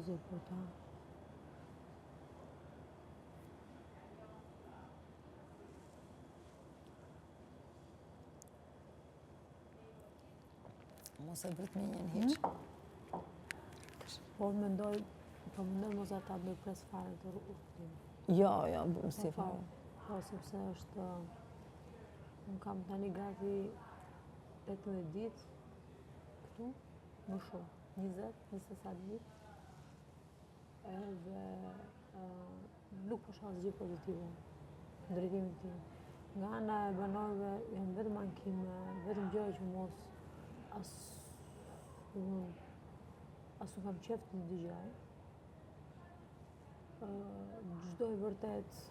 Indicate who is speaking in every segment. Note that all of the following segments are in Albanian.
Speaker 1: serioze për ta.
Speaker 2: Mos e vrit me njën hiç.
Speaker 1: Po mendoj mos ata bëj pres fare të rrugë.
Speaker 2: Jo, si fare.
Speaker 1: Po, sepse është... Unë kam tani gati 18 ditë këtu, më shumë, 20 sa ditë, edhe nuk po shoh asgjë pozitive në drejtimin tim. Nga ana e banorëve janë vetëm ankime, vetëm gjëra që mos as nuk kam qef të dëgjoj. Çdo i vërtet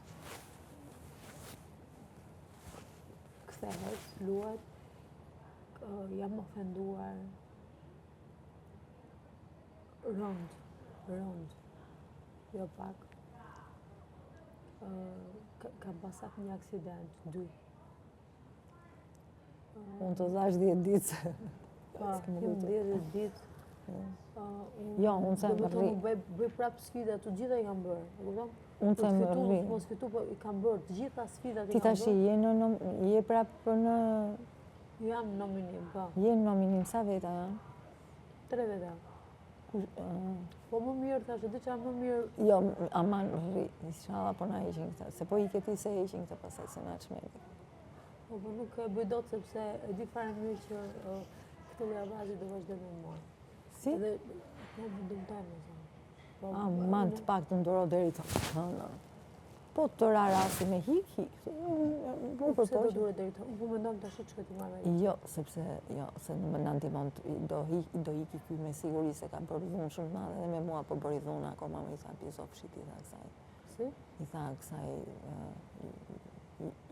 Speaker 1: kthehet, luhet, jam ofenduar, rënd, jo pak. Kam pasat një aksident, 2.
Speaker 2: Unë të dhash 10 ditë.
Speaker 1: Pa, kem 10 ditë.
Speaker 2: Jo, unë se më rri.
Speaker 1: Bëj prapë sfida, të gjitha i kam bërë, e kupton?
Speaker 2: Unë se më rri.
Speaker 1: Mos fitu, po i kam bërë, të gjitha sfidat i
Speaker 2: Ti
Speaker 1: kam
Speaker 2: tash
Speaker 1: bërë.
Speaker 2: je prapë për në...
Speaker 1: Jam nominim, po.
Speaker 2: Je në nominim, sa veta janë?
Speaker 1: 3 veta. Po më mirë, thashë, dhe që më mirë...
Speaker 2: Jo, aman rri, inshallah po na heqin këta, se po i këti se heqin këta pasaj, se na çmeti.
Speaker 1: Po nuk e bëj dot, sepse e di fare mirë që këtë lloj avazi do vazhdoj me mua.
Speaker 2: Si?
Speaker 1: Edhe po më dëmtoj me zonë.
Speaker 2: Man të pak të ndoro deri të hënë. Po të ra rasti me hik.
Speaker 1: Po pse do duhet deri të... Unë po mendon tash çka ti marrë.
Speaker 2: Jo, sepse në më ndihmon do hiki ky me siguri se ka bërë dhunë shumë të madhe dhe me mua po bëri dhunë akoma më i tha pizofshit i tha kësaj.
Speaker 1: Si?
Speaker 2: I tha kësaj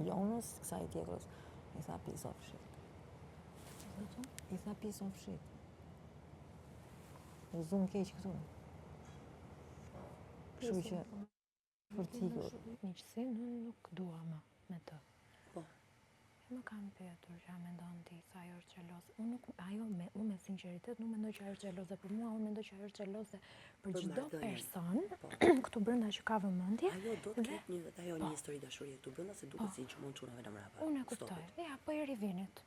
Speaker 2: Jonës, kësaj tjetrës, i tha pizofshit. I tha pizofshit. U zunë keq këtu. Kështu që për t'ikur.
Speaker 3: Miqësi, nuk dua më me të.
Speaker 2: Po.
Speaker 3: Më kanë pyetur që a mendon ti se ajo është xheloze. Unë me sinqeritet nuk mendoj që ajo është xheloze për mua, unë mendoj që ajo është xheloze për çdo person këtu brenda që ka vëmendje.
Speaker 4: Ajo do të ketë një histori dashurie këtu brenda se duket si gjumon çunave në mbrapa.
Speaker 3: Unë e kuptoj. Ja, po i rivinit.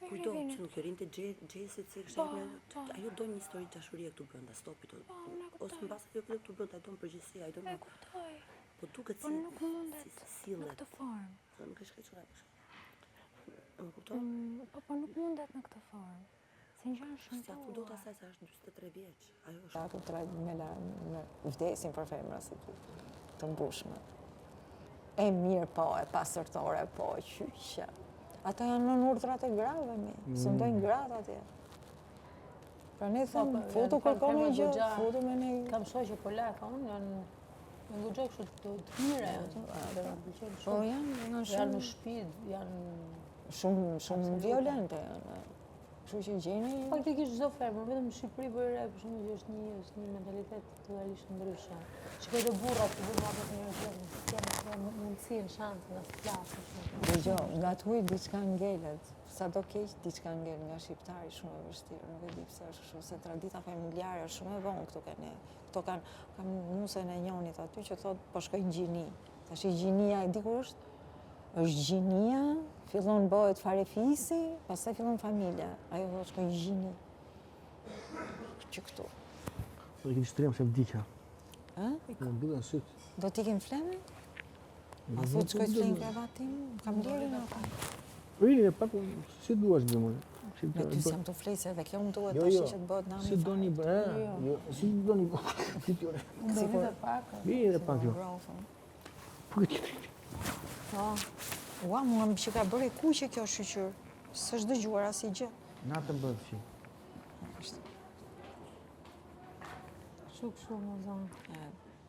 Speaker 4: Kujdo që nuk rinte xhesit se ajo do një histori dashurie këtu brenda, stopi to. Ose mbas ajo këtu brenda do në përgjithësi, ajo do.
Speaker 3: E kuptoj.
Speaker 4: Po duket
Speaker 3: si nuk mundet në këtë formë.
Speaker 4: Nuk është kaq çfarë. Më kupton?
Speaker 3: Po nuk mundet në këtë formë. Se ngjan shumë
Speaker 4: të do të asaj sa është 43 vjeç. Ajo është.
Speaker 2: Ato me vdesin për femra si ty, të mbushme. E mirë po, e pasërtore po, qyqe. Ata janë në urdhrat e grave mi, së ndojnë gratë atje. Pra ne thëmë, foto kërkon e gjë, foto me ne...
Speaker 1: Kam shoqe polaka, unë janë në goxha kështu të mire.
Speaker 2: Po janë shumë...
Speaker 1: Janë në shtëpi, janë...
Speaker 2: Shumë violente janë. Kështu që gjeni...
Speaker 1: Faktikisht çdo femër, vetëm në Shqipëri bëj re, për shembull që është një mentalitet totalisht ndryshe. Shikoj të burrat, të burrat hapet një gjë, kanë mundësinë, shansin as flasë.
Speaker 2: Dëgjoj, nga të huj diçka ngelet. Sa do keq diçka ngel nga shqiptari shumë e vështirë. Nuk e di pse është kështu, se tradita familjare është shumë e vonë këtu kanë. Këto kanë nusën e njonit aty që thotë po shkojnë gjini. Tash gjinia e di kur është? Është gjinia, fillon bëhet farefisi, pastaj fillon familja. Ajo do të shkojnë gjini. Që këtu.
Speaker 5: Do të kemi shtrim se vdikja.
Speaker 2: Ë?
Speaker 5: Do bëra syt.
Speaker 2: Do t'ikim flemen? A thot shkoj të flejnë kravatin? Kam lirë në ka.
Speaker 5: Rini, pak, si duash dhe më.
Speaker 2: Me ty s'jam të flej, se dhe kjo më duhet tashi që të bëhet nami.
Speaker 5: Si do një bërë, si do një bërë.
Speaker 1: Unë do vite pak.
Speaker 5: Vite pak, jo. Po këtë
Speaker 2: Po. Ua, mua më që ka bërë e kuqe kjo shqyqyr. Së është dëgjuar as i gjë.
Speaker 5: Natën bërë që.
Speaker 1: Shumë më zonë.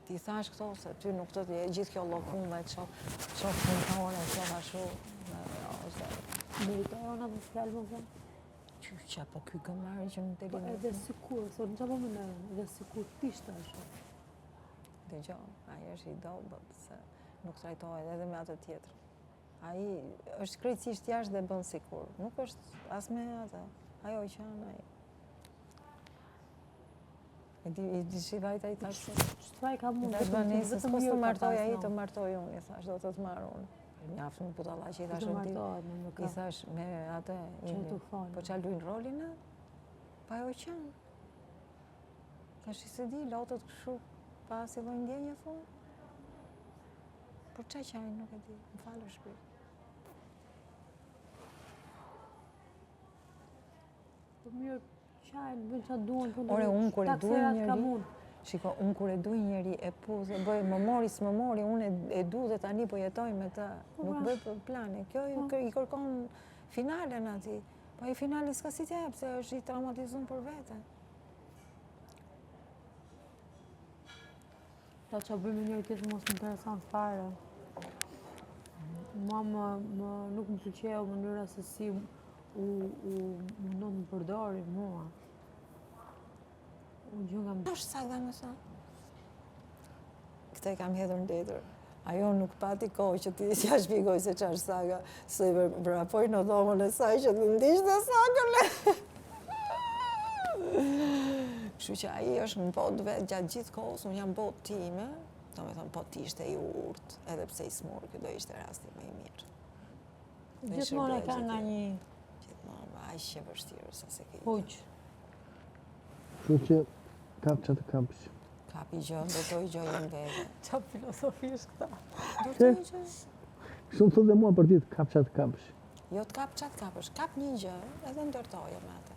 Speaker 2: Ti thash këto, se ty nuk të të gjithë kjo lokume, qofë punëtore, qofë ashu.
Speaker 1: Meritojona të fjallë më zonë?
Speaker 2: Që po ky gëmari që në telin.
Speaker 1: Edhe sikur, se në që po më nërën, edhe sikur tishtë ashu.
Speaker 2: Dëgjo, ajo është i dobët, se nuk trajtohet edhe me atë tjetër. Ai është krejtësisht jashtë dhe bën sikur. Nuk është as me atë. Ajo që janë ai. I di shivajt ai tash.
Speaker 1: Çfarë ka mund
Speaker 2: Tash Vanesës,
Speaker 1: vetëm
Speaker 2: po
Speaker 1: mirë
Speaker 2: të
Speaker 1: ka
Speaker 2: martoj
Speaker 1: pas,
Speaker 2: ai,
Speaker 1: no.
Speaker 2: të martoj unë, i thash, do të të marr unë. Mjaft në budalla që i thash
Speaker 1: Të
Speaker 2: unë.
Speaker 1: martohet me më
Speaker 2: I
Speaker 1: ka.
Speaker 2: thash me atë,
Speaker 1: Që t'u falë.
Speaker 2: po qa luajnë rolin e? Pa jo qenë. Tash i se di, lotët kështu, pa si lloj ndjenje thonë. Por qa qajnë, nuk e di, më falë shpirt.
Speaker 1: Po mirë, qajnë, bën qa duan.
Speaker 2: Ore, unë kur e duaj njëri,
Speaker 1: njëri.
Speaker 2: shiko, unë kur e duaj njëri e puzë, bëj më mori, s'më mori, unë e du dhe tani po jetoj me ta. Nuk bëj për plane. Kjo i kërkon finalen ati. Po i finali s'ka si t'jep, se është i traumatizum për vete.
Speaker 1: Ta që bëjmë njëri tjetër mos më interesant fare. Mua nuk më pëlqeu mënyra se si u mundon më përdori mua. Unë gjë nga më...
Speaker 2: Është saga më sa. Këte kam hedhur ndetër. Ajo nuk pati kohë që ti t'ja shpjegoj se ç'është saga, se i vrapoj në dhomën e saj që të ndishte sagën e. Kështu që ai është në botë vetë gjatë gjithë kohës, unë jam botë time, do me thonë po t'ishte i urtë, edhe pse i smurë, kjo do ishte rasti më i mirë.
Speaker 1: Gjithmonë e ka nga një
Speaker 2: Gjithmonë, aq e vështirë sa se ke.
Speaker 1: huq.
Speaker 5: Kështu që kap që të kapësh.
Speaker 2: Kapi gjë, ndërtoj gjë në vete.
Speaker 1: Qa filosofi është këta?
Speaker 2: Ndërtoj gjë.
Speaker 5: Kështu më thotë dhe mua për ditë, kap që të kapësh.
Speaker 2: Jo të kap qatë kapësh, kap një gjë, edhe ndërtoje me atë.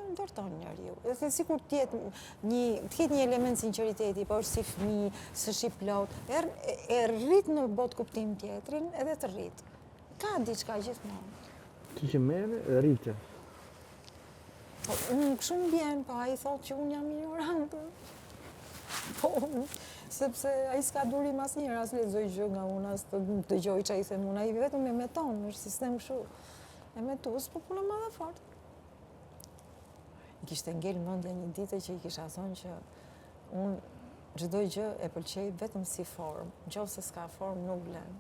Speaker 2: Ndërton njeriu. Edhe sikur t'jetë një element sinqeriteti, po është si fëmijë, s'është i plot, e rrit në botë kuptim tjetrin, edhe të rrit. Ka diçka gjithmonë.
Speaker 5: Ti që merre, rritë.
Speaker 2: Po, unë kështu më bjen, po ai thotë që unë jam ignorante. Po, sepse ai s'ka durim asnjëherë, as lexoj gjë nga unë, as të dëgjoj çfarë i them unë, ai vetëm e meton, është sistem kështu. E metues, po punë madhe fort. I kishte ngel mendja një ditë që i kisha thonë që unë çdo gjë e pëlqej vetëm si formë, nëse s'ka formë nuk vlen.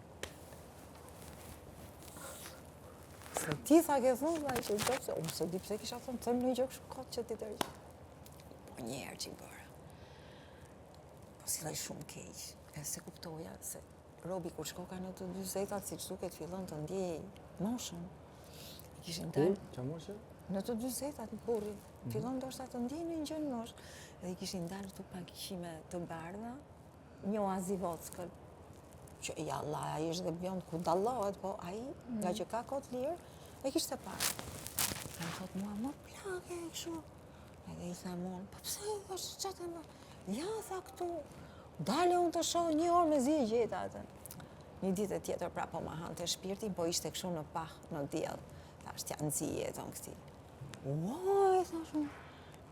Speaker 2: Se ti tha ke thunë, që nëse unë se di pse kisha thonë, them një gjë kështu kot që ti tërgjë. Po një herë që i bëra. Po sillej shumë keq. E se kuptoja se robi kur shkoka në të 40-at, siç duket fillon të ndjej moshën. I kishin dalë
Speaker 5: Qa moshe?
Speaker 2: në të 40-at burri. Fillon ndoshta të ndjej në një gjë në moshë. Edhe i kishin dalë këtu pakishime të bardha, një oazi vockël. Që ja Allah, ai është dhe bjond ku dallohet, po ai, nga që ka kohë të lirë, e kishte parë. Ai thot mua, më plake e kështu. Edhe i them unë, po pse është çatë më? Ja, tha këtu. Dale unë të shoh një orë me zi e gjeta atë. Një ditë tjetër pra po ma hante shpirtin, po ishte kështu në pah, në diell. Thash, t'ja nxije ton këti. Uaj, thash unë.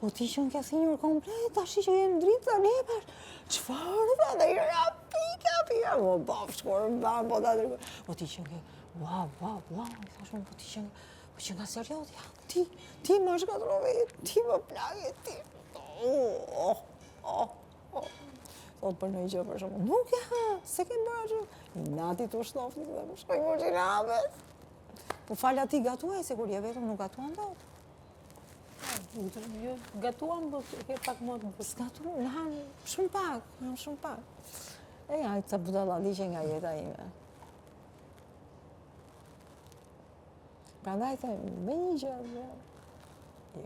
Speaker 2: Po ti që në ke thinjur komplet, tash që jenë dritë të nepash. Qfarë dhe dhe i rapika, pika. Po baf, shkorë më banë, po da tërë. Po ti që në ke, wow, thash unë, po ti që në, po që nga seriot, ja, ti më shkatrove, ti më plage, ti. Thot për në i gjë për shumë, nuk ja, se ke bërë që. Një nati të shtofti, dhe më shkoj më që në abet. Po falja ti gatuaj, se kur je vetëm nuk gatuan dot.
Speaker 1: Gatuam, po ke pak më të bërë.
Speaker 2: S'gatuam, në hanë shumë pak. E ja, ca budalla liqe nga jeta ime. Prandaj them, me një gjë,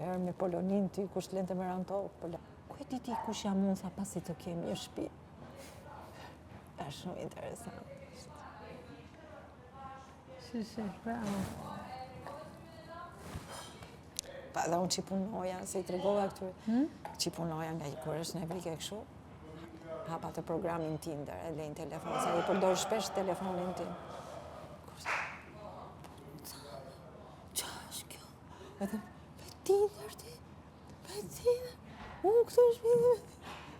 Speaker 2: herë me Polonin ty, kush lente me rantokë, ku e ti kush jam unë, tha pasi të kemi një shtëpi. Është shumë interesant.
Speaker 1: Bravo.
Speaker 2: Pa edhe unë që punoja, se i tregova këtyre, që punoja nga kur është në Evrike kështu, hapa të programin Tinder, e lejnë telefon, sa i përdor shpesh telefonin tim. Qa është kjo? Edhe, me Tinder ti, me Tinder, unë këtu është me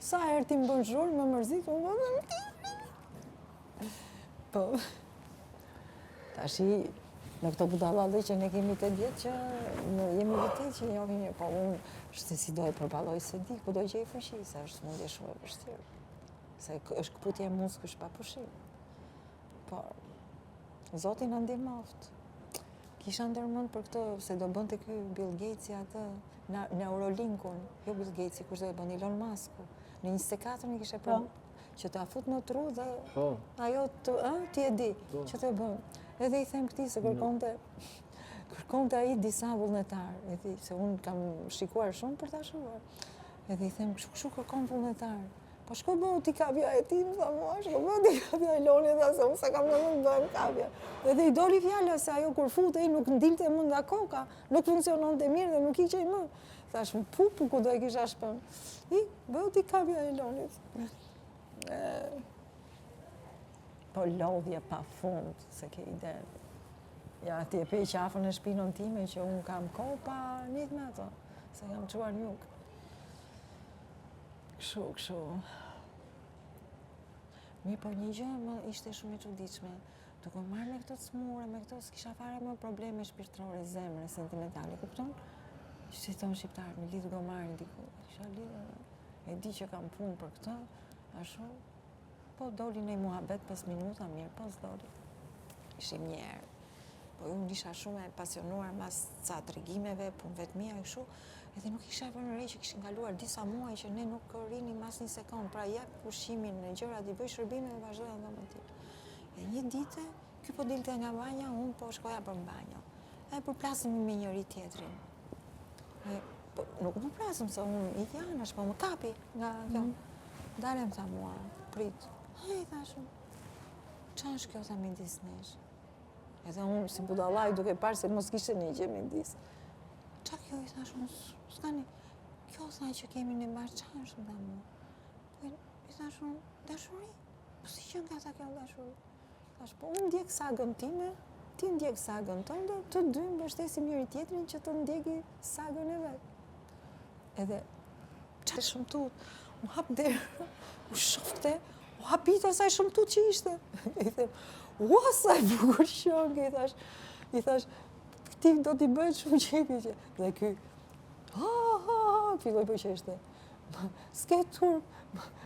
Speaker 2: sa herë ti më bën zhurë, më mërzit, unë më me Tinder. Po, tashi, në këto budallalli që ne kemi të djetë që jemi vërtet që njohim një, po unë është si do e përballoj se di, ku do gjej fuqi, se është mundje shumë e vështirë. Se është këputje muskësh pa pushim. Por, Zoti na ndihmoft. Kisha ndërmend për këtë, se do bënte ky Bill Gates atë Neuralinkun, jo Bill Gates, kush do e bën Elon Musku. Në 24 i kishe për që ta fut në tru dhe ajo ti e di që të bën. Edhe i them këtij se kërkonte ai disa vullnetar, e di se unë kam shikuar shumë për ta shohuar. Edhe i them kështu kërkon vullnetar. Po shko bëu ti kapja e ti, më tha mua, shko bëu ti kapja e Eloni, dhe se unë se kam në mund bëhem kapja. Edhe i doli fjalla se ajo kur futej nuk ndilte më nga koka, nuk funksionon të mirë dhe nuk i qej më. Thash, pupu ku do e kisha shpën. Bëu ti kapja e Elonit. Po lodhje pa fund, se ke ide. Ja, ti e pe qafën e shpinën time që unë kam kohë pa njët me ato, se kam quar njuk. Kështu. Mirë, po një gjë më ishte shumë e çuditshme. Duke marrë me këto smure, me këto, s'kisha fare më probleme shpirtërore, zemre, sentimentale, kupton? Që si thonë shqiptarë, me lidhë gomarin diku. Kisha lidhë, e di që kam punë për këtë, ashtu. Po doli në muhabet 5 minuta, mirë, po s'doli. Ishim njerë. Po unë isha shumë e pasionuar mas ca tregimeve, punëve të mia e kështu, edhe nuk isha vënë re që kishin kaluar disa muaj që ne nuk rrinim mas një sekond, pra jep ushqimin në gjërat, i bëj shërbime dhe vazhdoja dhe më tillë. E një ditë, ky po dilte nga banja, unë po shkoja për banjo. E përplasëm me njëri tjetrin. Nuk më plasëm se unë i janash, po më kapi nga kjo. Dalem tha mua, prit. Hej, thashëm, qa është kjo tha midis nesh? Edhe unë si budallaj duke parë se mos kishte një gjë midis. Qa kjo i thash unë, s'kani, kjo tha që kemi në bashkë, qa është nga mua? Po i thash unë, dashuri? Po si që nga ta kjo dashuri? Thash, po unë ndjek sagën time, ti ndjek sagën tënde, të dy mbështesim njëri tjetrin që të ndjeki sagën e vetë. Edhe, qa shumë tut, u hap derë, u shofte, u hapita sa shumë tut që ishte. I them, ua sa e bukur shonke, i thash, këti do t'i bëhet shumë qepi që. Dhe ky, filloj për qeshte. S'ke tur,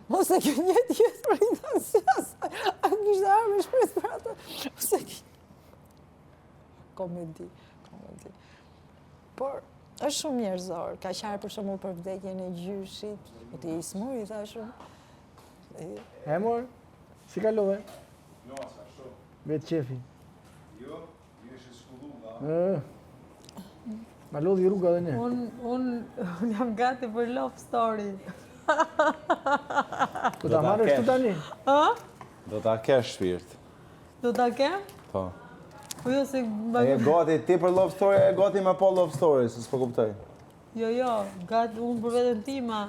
Speaker 2: mos e kjo një tjetër, i thash, si asaj, a kishte arme shpres për atë, ose ki. Komedi. Por, është shumë njerëzor, ka qarë për shumë për vdekjen e gjyshit, po t'i smur, i thashëm.
Speaker 5: E mor, si kalove? Vetë qefi.
Speaker 6: Jo, jesh e shkulluar.
Speaker 5: Ma lodhi rruga dhe ne.
Speaker 1: Unë jam gati për love story.
Speaker 5: Po ta marrësh tu tani?
Speaker 6: Do ta kesh shpirt.
Speaker 1: Do ta kem?
Speaker 6: Po.
Speaker 1: Po jo se...
Speaker 6: E gati ti për love story, e gati me po love story, se s'po kuptoj.
Speaker 1: Jo, gati unë për veten tima.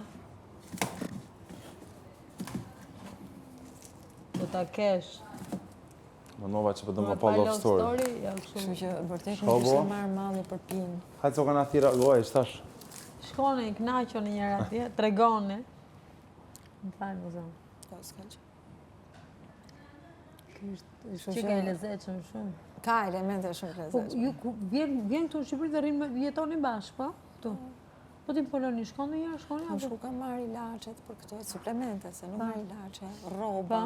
Speaker 1: Do ta kesh.
Speaker 6: Mënova që përdojmë po love story.
Speaker 2: Kështu që vërtet nuk ishte marrë malli për pinë.
Speaker 6: Hajtë so kanë athira gojë, shtash.
Speaker 1: Shkone, i knaqo në njëra atje, tregone. Më falë, më zonë.
Speaker 2: Po, s'ka që.
Speaker 1: Që ka i lezetshëm shumë.
Speaker 2: Ka elemente shumë lezetshme.
Speaker 1: Vjen këtu në Shqipëri dhe jetoni bashkë, po? Këtu. Po ti në Poloni, shkon në njërë, shkon në
Speaker 2: Unë shku kam marrë ilacet për këto, suplemente, se nuk marrë ilace, roba.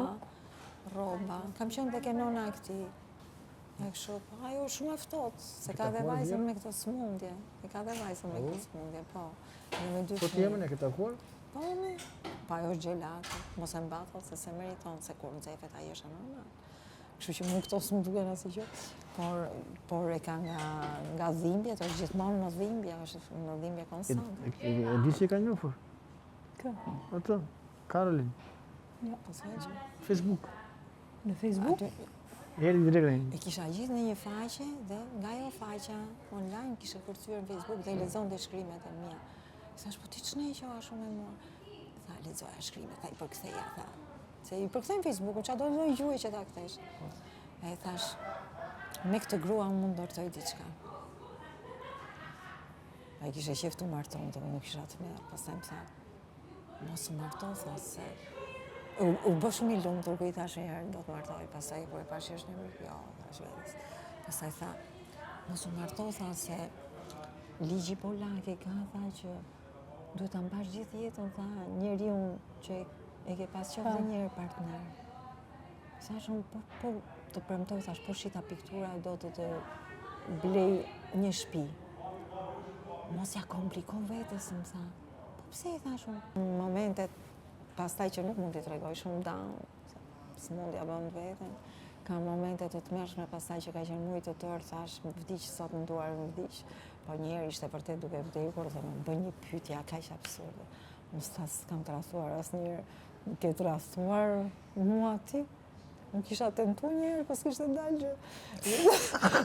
Speaker 2: Kam qenë dhe kenona e këti. E kështu, po ajo shumë e ftohtë, se ka dhe vajzën me këto smundje. Po.
Speaker 5: Po ti jemën e këtë takuar?
Speaker 2: Po, pa ajo është gjelatë, mos e mbatho se se meriton, se kur nxefet ajo është normal. Kështu që më këto s'më duken asnjë gjë, por e ka nga dhimbjet, është gjithmonë në dhimbje, është në dhimbje konstante.
Speaker 5: E di që ka njofur?
Speaker 1: Kë?
Speaker 5: Atë, Karolin.
Speaker 1: Ja,
Speaker 2: Po s'ka gjë.
Speaker 5: Facebook.
Speaker 1: Në Facebook?
Speaker 5: Heri direkte.
Speaker 2: E kisha gjithë në një faqe dhe nga ajo faqe online kisha kërcyer në Facebook dhe lexonte shkrimet e mia. Thash, po ti ç'nëqoa shumë me mua? Tha, lexoja shkrimet, tha i përktheja, tha. Se i përkthejnë Facebookun, çfarë do të gjuhë që ta kthesh. E thash, me këtë grua unë mund ndërtoj diçka. Ai kisha qef të marton, dhe nuk kisha të merr, pastaj më tha, mos u marto, tha se u bë shumë i lumtur kur i thash një herë do të martoj, pastaj kur e pash është një jo, thash vetes. Pastaj tha, mos u marto, tha se ligji polak e ka tha që duhet ta mbash gjithë jetën, tha, njeriu që e ke pas qenë dhe njëherë partner. Thash unë po të premtoj, thash po shita piktura do të blej një shtëpi. Mos ja komplikon vetës, më tha. Po pse I thash unë? Në momentet pastaj që nuk mund t'i tregoj shumë down, s'mund ja bën veten. Ka momente të tmerrshme pastaj që ka qenë shumë të tërë, thash, më vdiq sot në duar, më vdiq. Po njerë ishte vërtet duke vdekur dhe më bën një pyetje kaq absurde. Unë s'kam trastuar asnjëherë, më ke trastuar mua ti? Më kisha tentu njerë, pas kishte dalë që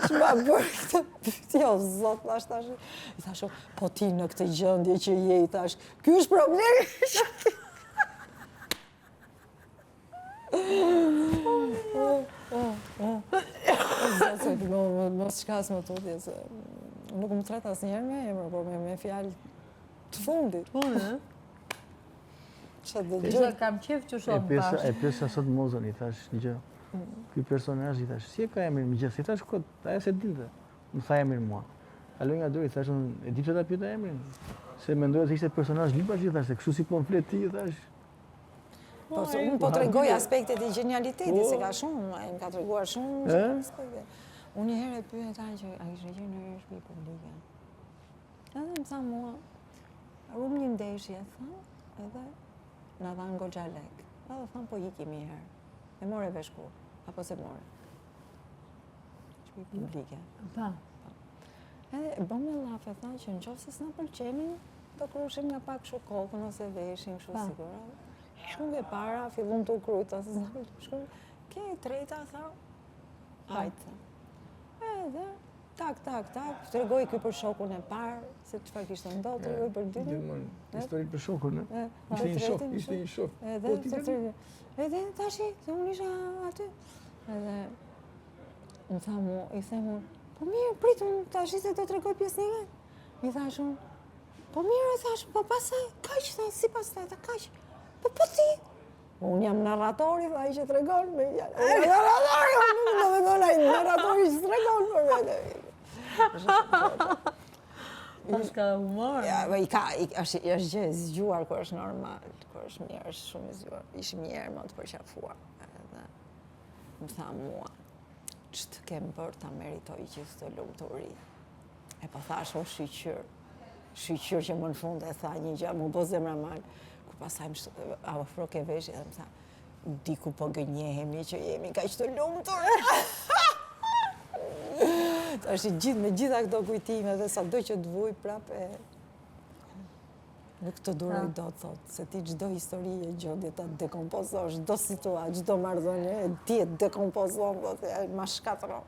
Speaker 2: që ma bërë këtë pyetje, o zot, tash. I thash, po ti në këtë gjendje që je, I thash, ky është problemi. Mos shkas më tutje, se nuk më tret asnjëherë me emër, por me fjalë të fundit.
Speaker 1: Gjë kam qef që shumë tash.
Speaker 5: E pyesa sot Mozën, I thash një gjë. Ky personazh, I thash, si e ka emrin mëngjes? I thash kot, ajo se dinte. Më tha emrin mua. Kaloi nga dorë, I thash, e di pse ta pyeta emrin. Se mendoja se ishte personazh libash, I thash, se kështu si pamflet ti, I thash.
Speaker 2: Po unë po tregoj aspektet e genialitetit, se ka shumë, ai më ka treguar shumë aspekte. Unë një herë e pyeta që a kishte qenë në një shtëpi publike. Edhe më tha mua, rum një ndeshje, tha, edhe na dhan goxha lek. Edhe tham, po ikim një herë. E more vesh ku, apo se more? Shtëpi publike.
Speaker 1: Pa.
Speaker 2: Edhe bëm me llafe, tha që nëse s'na pëlqenin, do krushim nga pak kështu kokën ose veshin kështu sigurisht. Shumë e para, fillon të krujta, se s'na pëlqen shumë. Ke treta, tha, hajtë. Edhe, tak, tregoj ky për shokun e parë, se çfarë kishte ndodhur, tregoj për ditën.
Speaker 5: Histori për shokun, e? Ishte një shok.
Speaker 2: Edhe tashi, se unë isha aty. Edhe, më tha mu, I them unë, po mirë, prit, unë tashi se do tregoj pjesën. I thash unë, po mirë, thash, po pasaj, kaq, tha, si pastaj, ta kaq. Po ti. Unë jam narratori, tha, I që tregon me narratori, unë nuk do me dona I narratori që tregon për vete.
Speaker 1: Ka humor.
Speaker 2: Ja, është gjë e zgjuar kur është normal, kur është mirë, është shumë e zgjuar. Ishim një herë më të përqafuar. Edhe më tha mua, ç'të kem bërë ta meritoj gjithë këtë lumturi. E po thash, o shqyqyr që më në fund e tha një gjë, mu bo zemra mal. Kur pasaj a ofro ke veshje dhe më tha, diku po gënjehemi që jemi kaq të lumtur. Është me gjitha këto kujtime dhe sa do që të vuj prap e nuk të duroj do të thotë, se ti çdo histori e gjendje ta dekompozosh, çdo situatë, çdo marrëdhënie ti e dekompozon, ma shkatron.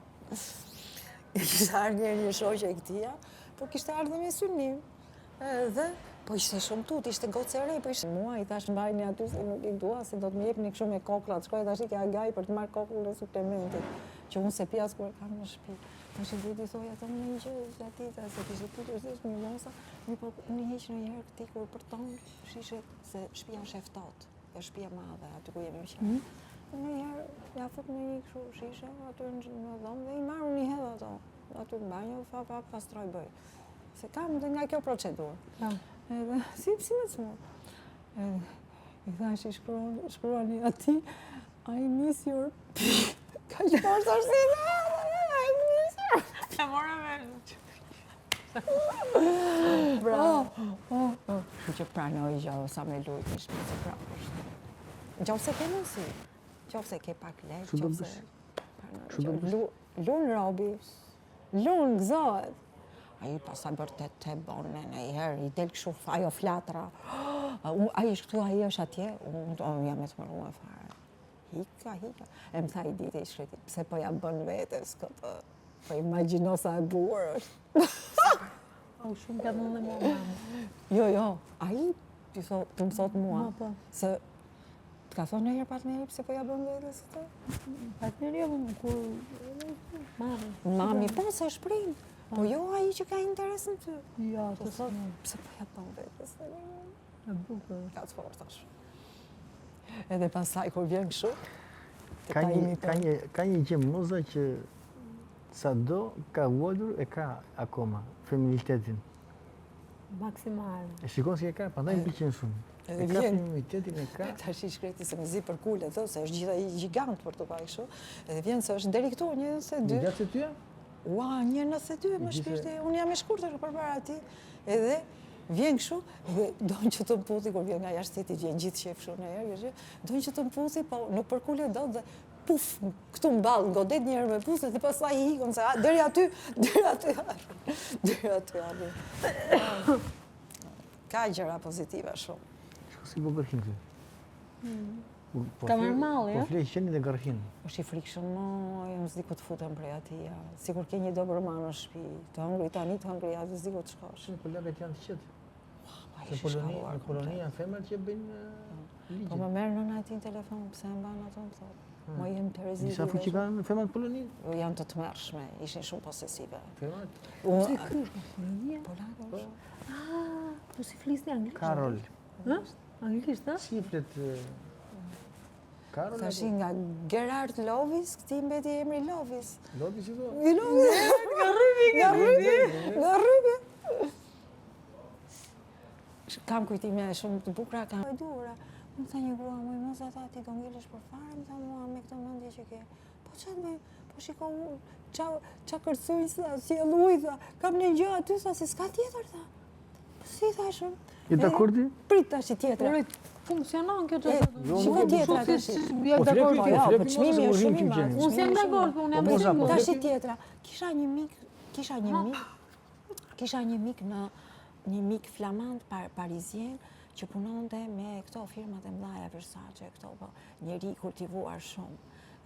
Speaker 2: Kishte ardhur një shoqe e këtia, po kishte ardhur me synim. Edhe po ishte shumë tut, ishte gocë e re, po ishte mua I thash mbajni aty se nuk I dua, se do të më jepni kështu me koklla, shkoj tash ke agaj për të marrë kokën e suplementit, që unë se pjas kur kam në shtëpi. Tash duhet I thoj ato një gjë gratita, se kishte pyetur se një mosa, mi po unë heq në një herë këtij kur për ton shishe se shtëpia është e ftohtë, është shtëpia e madhe aty ku jemi qenë. Një herë ja fut në një kështu shishe aty në dhomë dhe I marr një hedh ato. Aty në banjo, pastroj bëj. Se kam dhe nga kjo procedurë. Edhe, si me smur. I thash, I shkruani ati, I miss your... Ka që poshtë është si dhe, I miss your...
Speaker 1: E mora vesh.
Speaker 2: Bravo. Kështu që pranoj gjao sa me lujt në shpinë se prapë është. Gjao se ke mësi. Gjao se ke pak lek, gjao se... Lunë robi. Lunë gëzohet. Ai pasaj bërë të bone në I herë, I del kështu ajo flatra. Ai është këtu, ai është atje, unë jam e të mëru e fare. Hika. E më tha I ditë I shkreti, pse po ja bën vetes këtë, po imagjino sa e bukur është.
Speaker 1: Shumë ka dhënë dhe mua.
Speaker 2: Jo, ai të më thot mua, se të ka thonë njëherë partneri pse po ja bën vetes këtë?
Speaker 1: Partneri kur
Speaker 2: mami, po se shprin. Po jo ai që ka interes në ty.
Speaker 1: Jo, të thotë.
Speaker 2: Pse po ja bën vetes?
Speaker 1: E bukur.
Speaker 2: Ka të fortash. Edhe pasaj kur vjen kështu,
Speaker 5: ka një gjë moza që sado ka vuajtur e ka akoma feminilitetin.
Speaker 1: Maksimal.
Speaker 5: E shikon si e ka, prandaj më pëlqen shumë. E ka feminilitetin e ka.
Speaker 2: Tash I shkreti se më zi për kule, se është gjitha I gjigant për të pa kështu. Edhe vjen se është deri këtu, një se dy.
Speaker 5: Gjatë se tyja?
Speaker 2: ua, 1.92 më shpirti, unë jam e shkurtër përpara ti, edhe vjen kështu, edhe dojnë që të mputi, kur vjen nga jashtë ti vjen gjithë qefshu në herë, dojnë që të mputi, po nuk përkullet do dhe puf, këtu mballë, godet njerë me pusë, dhe pastaj i hikon se deri aty. Ka gjëra pozitive shumë.
Speaker 5: Shko si po gërhin këtë?
Speaker 1: Ka marrë malli,
Speaker 5: Po flej qenin dhe gërhin.
Speaker 2: Është i frikshëm, jam s'diku të futem prej atia. Sikur ke një doberman në shtëpi, të hëngri tani të hëngri atë s'diku të shkosh.
Speaker 5: Po lagët janë të qetë.
Speaker 2: Pa
Speaker 5: Se në Poloni janë femrat që bëjnë
Speaker 2: Po
Speaker 5: ligjin.
Speaker 2: më merë në atin telefon, pse e mban ato më thotë. Mo jem Terezi.
Speaker 5: Disa fuqi kanë femrat në Poloni?
Speaker 2: Janë të tmerrshme, ishin shumë posesive.
Speaker 5: Femrat?
Speaker 1: Se ky është nga Polonia?
Speaker 2: Polakë.
Speaker 1: Po si flisni anglisht?
Speaker 5: Karol.
Speaker 1: Anglisht, a?
Speaker 5: Si flet Karol?
Speaker 2: Tash nga Gerard Lovis, këti mbeti emri Lovis.
Speaker 5: Lodi si do?
Speaker 2: Nga rrybi. Kam kujtime shumë të bukura, kam e duhura. Më tha një grua, më mos ata ti do ngelesh për fare, më tha mua me këtë mendje që ke. Po çat me, po shiko qa kërcuj sa, si e luj tha, kam një gjë aty sa si s'ka tjetër tha. Po si thashëm.
Speaker 5: Je dakordi?
Speaker 2: Prit tash i tjetra.
Speaker 1: Funksionon kjo të
Speaker 2: Shiko tjetra tash.
Speaker 1: Jo, dakord.
Speaker 2: Po jo, po çmimi është shumë i madh.
Speaker 1: Unë jam dakord, po unë jam
Speaker 5: Po,
Speaker 2: Tash i tjetra. Kisha një mik në një mik flamand parizien që punonte me këto firmat e mëdha Versace, këto po, njeri kultivuar shumë.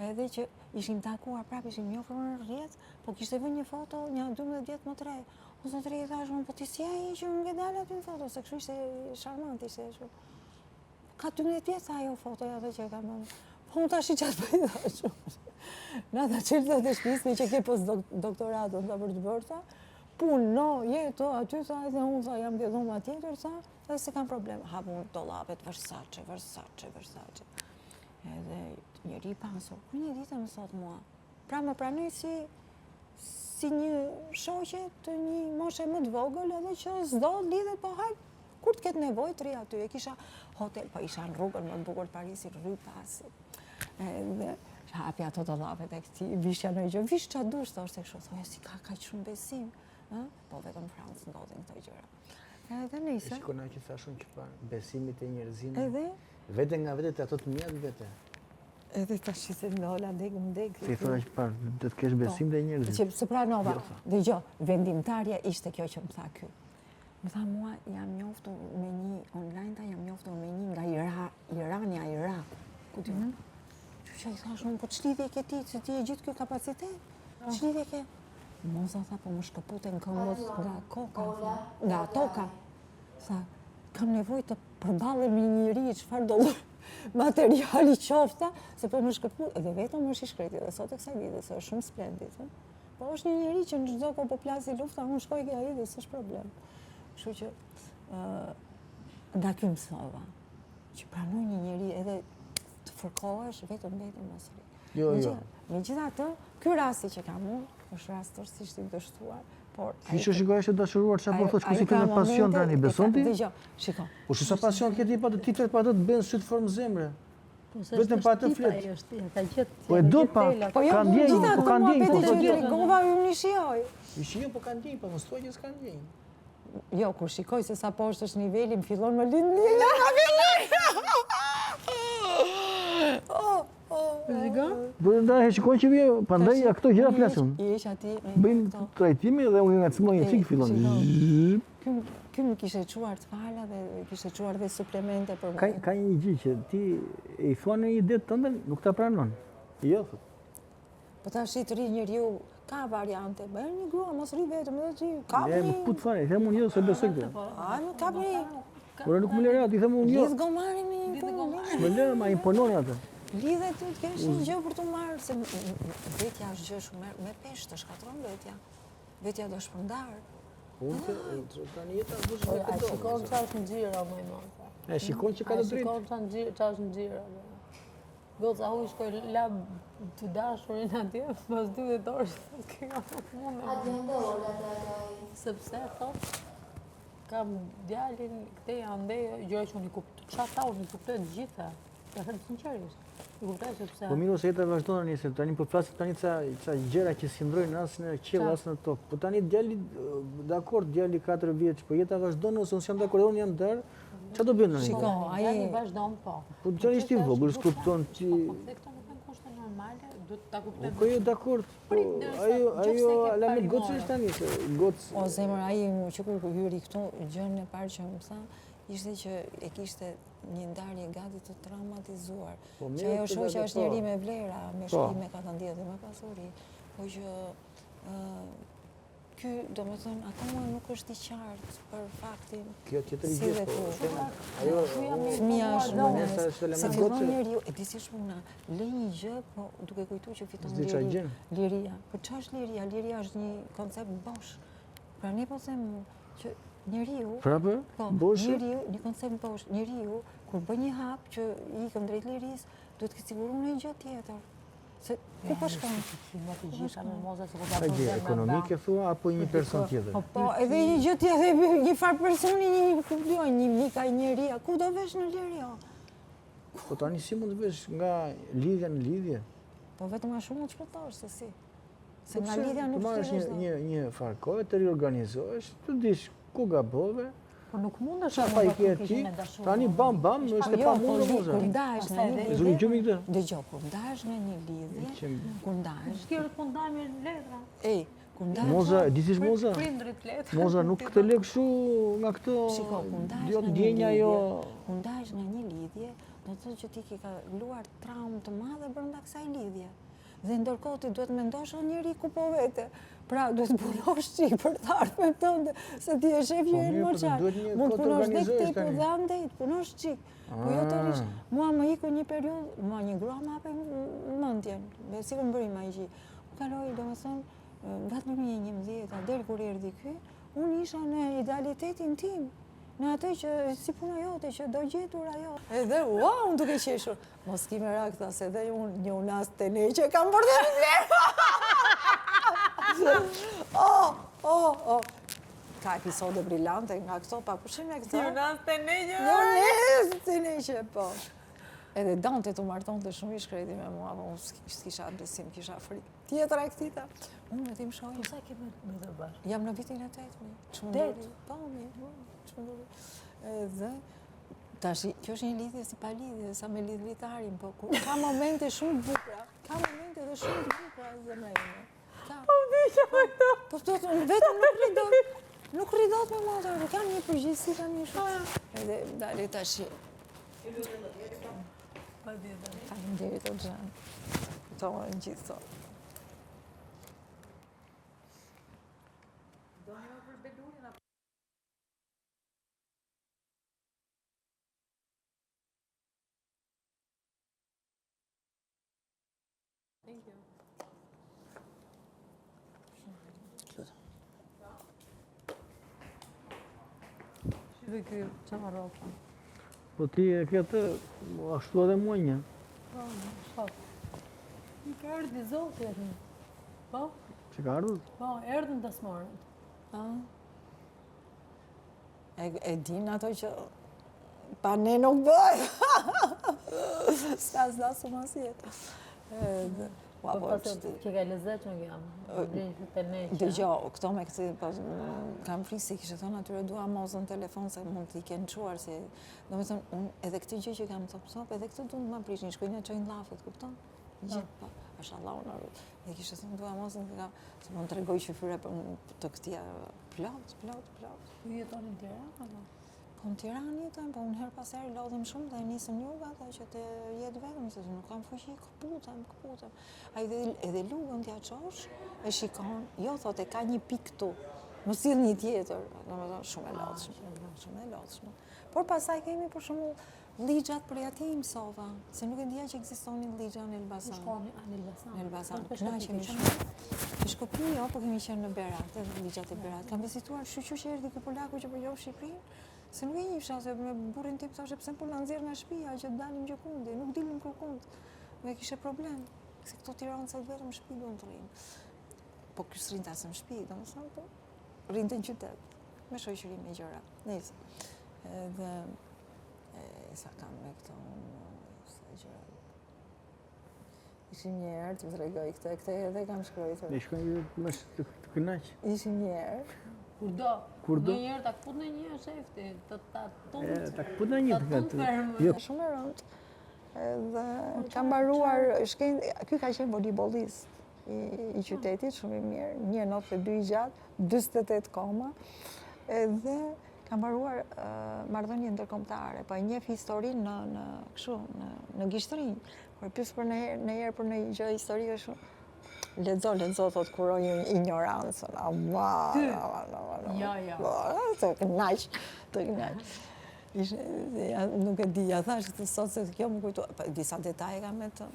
Speaker 2: Edhe që ishim takuar prapë, ishim njohur në rrjet, po kishte vënë një foto një 12 vjet më të re. Unë zotëri i thash, po ti si ai që më ngadal aty në foto, se kështu ishte charmant, ishte kështu. Ka 12 vjet ajo fotoja atë që kam bënë. Po unë tash i qatë bëjë thash. Na ta çelta të shpisni që ke post doktoratën ta për të bërë ta. Puno, jeto, aty sa edhe unë sa jam ke dhoma tjetër sa, dhe se kam problem. Hapun dollapet Versace. Edhe njëri pasur, kur një ditë më thot mua, pra më pranoj si një shoqe të një moshe më të vogël edhe që s'do lidhet po hajt kur të ketë nevojë të ri aty. E kisha hotel, po isha në rrugën më të bukur Parisi, Rry Pasi. Edhe hapi ato dollapet e këtij, vishja në gjë, vish ç'a dush, thoshte kështu, thoya si ka kaq shumë besim. Po vetëm Francë ndodhin këto gjëra. Edhe nice.
Speaker 5: Shikona që thashun që pa besimit e njerëzimit.
Speaker 2: Edhe?
Speaker 5: Vete nga vete të ato të mija të vete.
Speaker 2: Edhe tash se ndola deg.
Speaker 5: Se i thora që pa të kesh besim dhe njerëzit.
Speaker 2: Që se pranova. Dëgjoj, vendimtarja ishte kjo që më tha ky. Më tha mua jam njoftur me një online jam njoftur me një nga Irak. Ku ti? Që i thash unë, po ç'lidhje ke ti, se ti e gjithë ky kapacitet? Ç'lidhje ke? Moza tha, po më shkëputen këmbët nga koka, nga toka. Tha, kam nevojë të përballem me një njeri çfarë do materiali qofta, se po më shkëput, edhe vetëm është i shkreti, dhe sot e kësaj dite, se është shumë splendid. Po është një njeri që në çdo kohë po plasi lufta, unë shkoj ke ai dhe s'është problem. Kështu që nga ky mësova, që pranoj një njeri edhe të fërkohesh vetëm mos ri.
Speaker 5: Jo.
Speaker 2: Megjithatë, ky rasti që kam unë, është rast tërësisht i dështuar, por...
Speaker 5: Si që shikoj është dashëruar, që po thotë, ku si kënë pasion të një beson ti?
Speaker 2: Dëgjoj, shiko.
Speaker 5: Po që sa pasion të këti pa të titlet pa të të bënë sytë formë zemre. Vetëm pa të fletë. Po e do pa, ka ndjenjë, po ka ndjenjë.
Speaker 2: Gova ju një shioj.
Speaker 5: I shioj, po ka ndjenjë, po më stoj që s'ka ndjenjë.
Speaker 2: Jo, kur shikoj se sa poshtë është niveli, më fillon më lind një nga fillon.
Speaker 5: Do të ndaj, shikoj që vje, pandaj a këto gjëra flasën. Bëjnë trajtimi dhe unë nga të smoj një fikë fillon.
Speaker 2: Ky më kishe quar të fala dhe kishe quar dhe suplemente për më.
Speaker 5: Ka një gjë që ti i thua në një det të ndër, nuk ta pranon. Jo, thot.
Speaker 2: Po ta shi të ri njeriu, ka variante. Bërë një grua, mos ri vetëm dhe që kap një...
Speaker 5: Ne, put fare, them unë jo, se besoj këtë.
Speaker 2: A, më kap një...
Speaker 5: Por nuk më lera, ti them unë jo.
Speaker 2: Lidh gomari me një punë.
Speaker 5: Më lera, ma imponon atë.
Speaker 2: Lidhe ty të kesh një gjë për të marrë, se vetja është gjë shumë me peshë të shkatron vetja. Vetja do shpërndarë.
Speaker 5: Unë të një jetë të bushë
Speaker 1: A shikon që është në gjira, më i mëta.
Speaker 5: E shikon që ka të dritë.
Speaker 1: A shikon që është në gjira. Goca hu i shkoj lab të dashurin atje, pas 20 orë, s'ke ka mund me mund. Sepse, thot, kam djalin, këte janë ndeje, gjëra që unë i kuptoj, qa ta unë i kuptoj të gjitha. ta them sinqerisht. I kuptoj sepse
Speaker 5: Po mirë se jeta vazhdon tani se tani po flasim tani ca gjëra që si ndrojnë as në qiell as në tokë. Po tani djali dakord, djali 4 vjeç, po jeta vazhdon ose unë jam dakord, unë jam der. Çfarë do bëjmë tani?
Speaker 2: Shiko,
Speaker 1: ai vazhdon po.
Speaker 5: Po djali ishte i vogël, kupton që
Speaker 1: Këto nuk janë kushte normale, duhet ta kuptojmë.
Speaker 5: po jo dakord. Po ajo la me gocë është tani, gocë.
Speaker 2: O zemër, ai që kur hyri këtu, gjën e parë që më tha, ishte që e kishte një ndarje gati të traumatizuar.
Speaker 5: Po,
Speaker 2: Që
Speaker 5: mirë,
Speaker 2: ajo
Speaker 5: po,
Speaker 2: shoqja është
Speaker 5: po.
Speaker 2: njeri me vlera, me shkrime, ka të ndjetë dhe me pasuri. Po që ky, do me thënë, akoma nuk është i qartë për faktin
Speaker 5: Kjo tjetër
Speaker 2: si
Speaker 5: gjë,
Speaker 2: dhe
Speaker 5: po.
Speaker 2: ku.
Speaker 5: Ajo
Speaker 2: Fëmia është
Speaker 5: Vanessa
Speaker 2: më
Speaker 5: është element
Speaker 2: se fillon
Speaker 5: gocë.
Speaker 2: njeriu, e di si shpuna, le një gjë, po duke kujtu që fiton
Speaker 5: S'di çfarë gjën?
Speaker 2: liria. Po ç'është është liria? Liria është një koncept bosh. Pra ne po them që njeriu
Speaker 5: Prapë?
Speaker 2: Po,
Speaker 5: Bosh?
Speaker 2: njeriu, një koncept bosh, njeriu kur bën një hap që i ikën drejt lirisë, duhet të sigurohet një gjë tjetër. Se ku po shkon?
Speaker 1: Me të gjitha me moza se
Speaker 5: Sa gjë ekonomike thua apo një person tjetër?
Speaker 2: Po, edhe një gjë tjetër, një farë personi, një mika i njeria, ku do vesh në liria?
Speaker 5: Po tani si mund të vesh nga lidhja në lidhje?
Speaker 2: Po vetëm a shumë të shpëtosh, se si. Se nga lidhja nuk
Speaker 5: të marrësh
Speaker 2: shkëtosh.
Speaker 5: një farë kohë, të riorganizohesh, të dish ku gabove,
Speaker 1: Po nuk mundesh
Speaker 5: qa pa i ke ti, tani bam, është e pa mundë moza.
Speaker 2: Kur ndahesh në një
Speaker 5: Zuri
Speaker 2: lidhje,
Speaker 5: gjumi këtë?
Speaker 2: dëgjoj, kur ndahesh në një lidhje, kur ndahesh,
Speaker 1: Shkirët po ndajmë letra.
Speaker 2: kur ndahesh,
Speaker 5: Moza, e disish moza?
Speaker 1: Prindrit letra.
Speaker 5: Moza nuk të lek shu nga këto
Speaker 2: shiko, kur ndahesh
Speaker 5: jo
Speaker 2: në një
Speaker 5: ndjenja jo.
Speaker 2: lidhje, kur ndahesh në një lidhje, do të thotë që ti ke kaluar traumë të madhe brenda kësaj lidhje. Dhe ndërkohë ti duhet mendosh o njeri ku po vete. Pra, duhet punosh qik për të ardhmen tënde, se ti e shef që e në moqar. Mund të punosh dhe këti, po dhe andejt, punosh qik. Po jo të rish, mua më iku një periud, mua një grua më ape mëndjen, be si më bëri ma i qi. Kaloj, do me thënë, nga të 2011, deri kur erdi ky, unë isha në idealitetin tim. Në atë që si puna jote, që do gjetur ajo. Edhe, wow, unë duke qeshur. Mos ki me rakta, se dhe unë një unas të ne që kam për dhe vlerë. Ka episode brillante nga këto, pa pushim e këto. Një unas të ne që. Një unas të ne që, po. Edhe Dante të marton të shumë i shkreti me mua, po unë s'kisha besim, kisha frikë. Tjetër e këtita. Unë me tim shojë.
Speaker 1: Sa kemi me të bashkë?
Speaker 2: Jam në vitin e 8.
Speaker 1: 8?
Speaker 2: Po, dhe tash, kjo është një lidhje si pa lidhje, sa me lidh litarin, po ka momente shumë të bukura, ka momente dhe shumë të bukura zemrejme. Po vetëm nuk rridot me motor, nuk kam një përgjithësi kam një shumë. Edhe dali tash. Faleminderit o Xhan. Këto në gjithë to.
Speaker 1: Shqive ky që më ropa.
Speaker 5: Po ti e këtë, ashtu edhe mua një.
Speaker 1: Po, shok. Një ka erdi zotë e Po?
Speaker 5: Që ka ardhur?
Speaker 1: Po, erdhën të smorët.
Speaker 2: E din ato që pa ne nuk bëj. S'ka s'dasu mas jetë.
Speaker 1: Po, që ka lezet nuk jam.
Speaker 2: Dëgjo, këto me këtë, kam frikë se kishe thonë atyre dua mosën telefon se mund t'i kenë quar, se do me thonë, unë edhe këtë gjë që kam top, edhe këtë du më prishin, shkojnë e qojnë lafet, kupton? Gjithë, po, është Allah unë arru. Dhe kishe thonë dua mosën, se mund të regoj qëfyre për të këtia plot.
Speaker 1: Ju jetonin në Tiranë,
Speaker 2: Po në Tiranë jetojmë, po unë herë pas herë lodhem shumë dhe nisën juga dhe që të jetë vetëm, se nuk kam fuqi, këputem. A edhe lugën t'ja qosh, e shikon, jo thote ka një pik këtu, më sill një tjetër, do me thonë shumë e lodhshme. Por pasaj kemi për shumë ligjat për jatim sova, se nuk e ndja që ekzistonin ligja në Elbasan. Në Elbasan, knaqemi shumë. Në Shkopi, jo, po kemi qenë në Berat, edhe ligjat e Berat. Kam vizituar shqyqy që erdi ky polaku që përjohë Shqipërinë, se nuk e njifsha, se me burin tim thoshe pse po na nxjerr nga shtëpia që dalim gjëkundi, nuk dilim kërkund. Dhe kishe problem, se këto Tiranësat vetëm në shtëpi duan të rrinë. Po ky s'rrinte as në shtëpi, domethënë, po rrinte në qytet, me shoqëri me gjëra. Nice. Edhe sa kam me këto gjëra. Ishim një herë, të tregoj këtë edhe kam shkruar.
Speaker 5: Ne shkojmë më të kënaq.
Speaker 2: Ishim një herë.
Speaker 1: Kurdo.
Speaker 5: Kurdo?
Speaker 1: Në njërë ta këput në një shefti, ta tunë.
Speaker 5: Ta këput në një të gatë. Jo.
Speaker 2: Shumë e rëndë. Edhe kam mbaruar ky ka qenë volejbollist i qytetit, shumë i mirë, 1,92 i gjatë, 48 koma. Edhe kam mbaruar marrëdhënie ndërkombëtare, po e njeh historinë në gishtrinj. Por pyes për në herë për një gjë historike shumë. Lexo, thot kuroj ignorancën.
Speaker 1: Ja.
Speaker 2: Të kënaq. Nuk e di, ja thash këtë sot se kjo më kujto, disa detaje kam me të.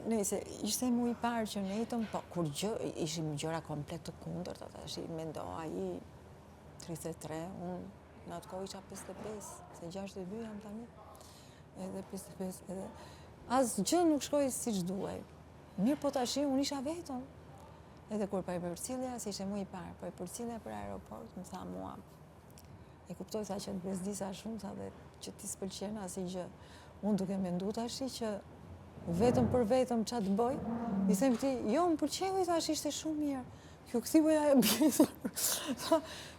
Speaker 2: Nëse ishte mu i parë që ne jetëm, po kur ishim gjëra komplet të kundërt, tash i mendo ai 33, unë në atë kohë isha 55, se 62 jam tani. Edhe 55, edhe asgjë nuk shkoi siç duhej. Mirë po tash unë isha vetëm. Edhe kur pa i përcjellja, se ishte mu i parë, po i përcjellja për aeroport, më tha mua. E kuptoj sa që të bezdisa shumë, sa dhe që ti s'pëlqen asnjë gjë. Unë duke mendu tash që vetëm për vetëm ç'a të bëj, i them ti, jo, më pëlqeu tash ishte shumë mirë. Kjo kthiuja e bjesë.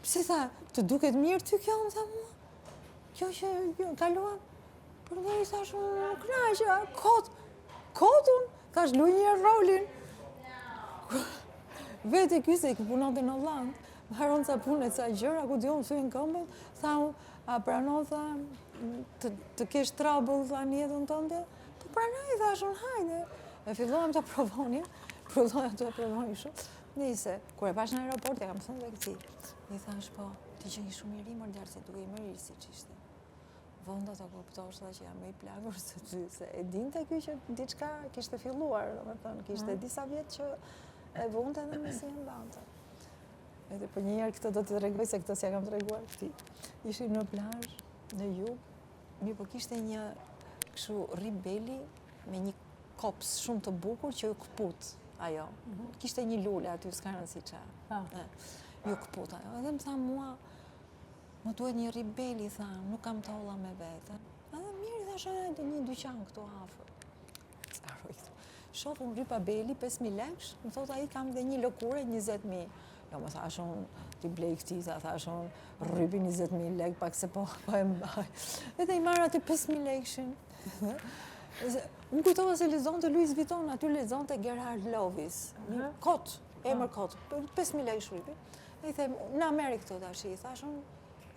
Speaker 2: Pse tha, të duket mirë ty kjo, më tha mua. Kjo që kaluan. Por dhe i thash unë knaqja, kotun, thash luaj një rolin. Vete ky se i punonte në Holland. Haron sa punë, sa gjëra, ku dion thyen këmbën, tha, a pranon tha të kesh trouble tha në jetën tënde? Po pranoj, thash unë, hajde. E filluam të provonin shumë. Nise, kur e pash në aeroport, e kam thënë dhe këti. I thash, po, ti që një shumë i ri, mërë se duke i më ri si që ishte. Vonda të kuptosh dhe që jam me i plagur, se e dinte ky që diçka kishte filluar, kishte disa vjetë që e vonda dhe me si e mbante. Edhe për një herë këtë do t'i tregoj se këtë s'ja kam treguar këti. Ishim në plazh, në jug, mirë po kishte një kështu ribeli me një kops shumë të bukur që ju këput ajo. Kishte një lule aty, s'ka rëndësi çfarë. Ju këput ajo. Edhe më tha mua, më duhet një ribeli, tha, nuk kam tolla me vete. Edhe mirë, thash, edhe një dyqan këtu afër. S'ka rojtë. Shoh unë ripa beli, 5.000 lekësh, më thot ai kam dhe një lëkure, 20.000. Jo, më thash unë, ti blej këti, thash unë, rrypi 20.000 lekë, pak se po e mbaj. Edhe i marrë aty 5.000 lekëshin. Unë kujtova se lexonte Louis Vuitton, aty lexonte Gerhard Lovis. Kot, emër kot, 5.000 lekë shrypi. E i them, në Amerikë këto tash, i thash unë,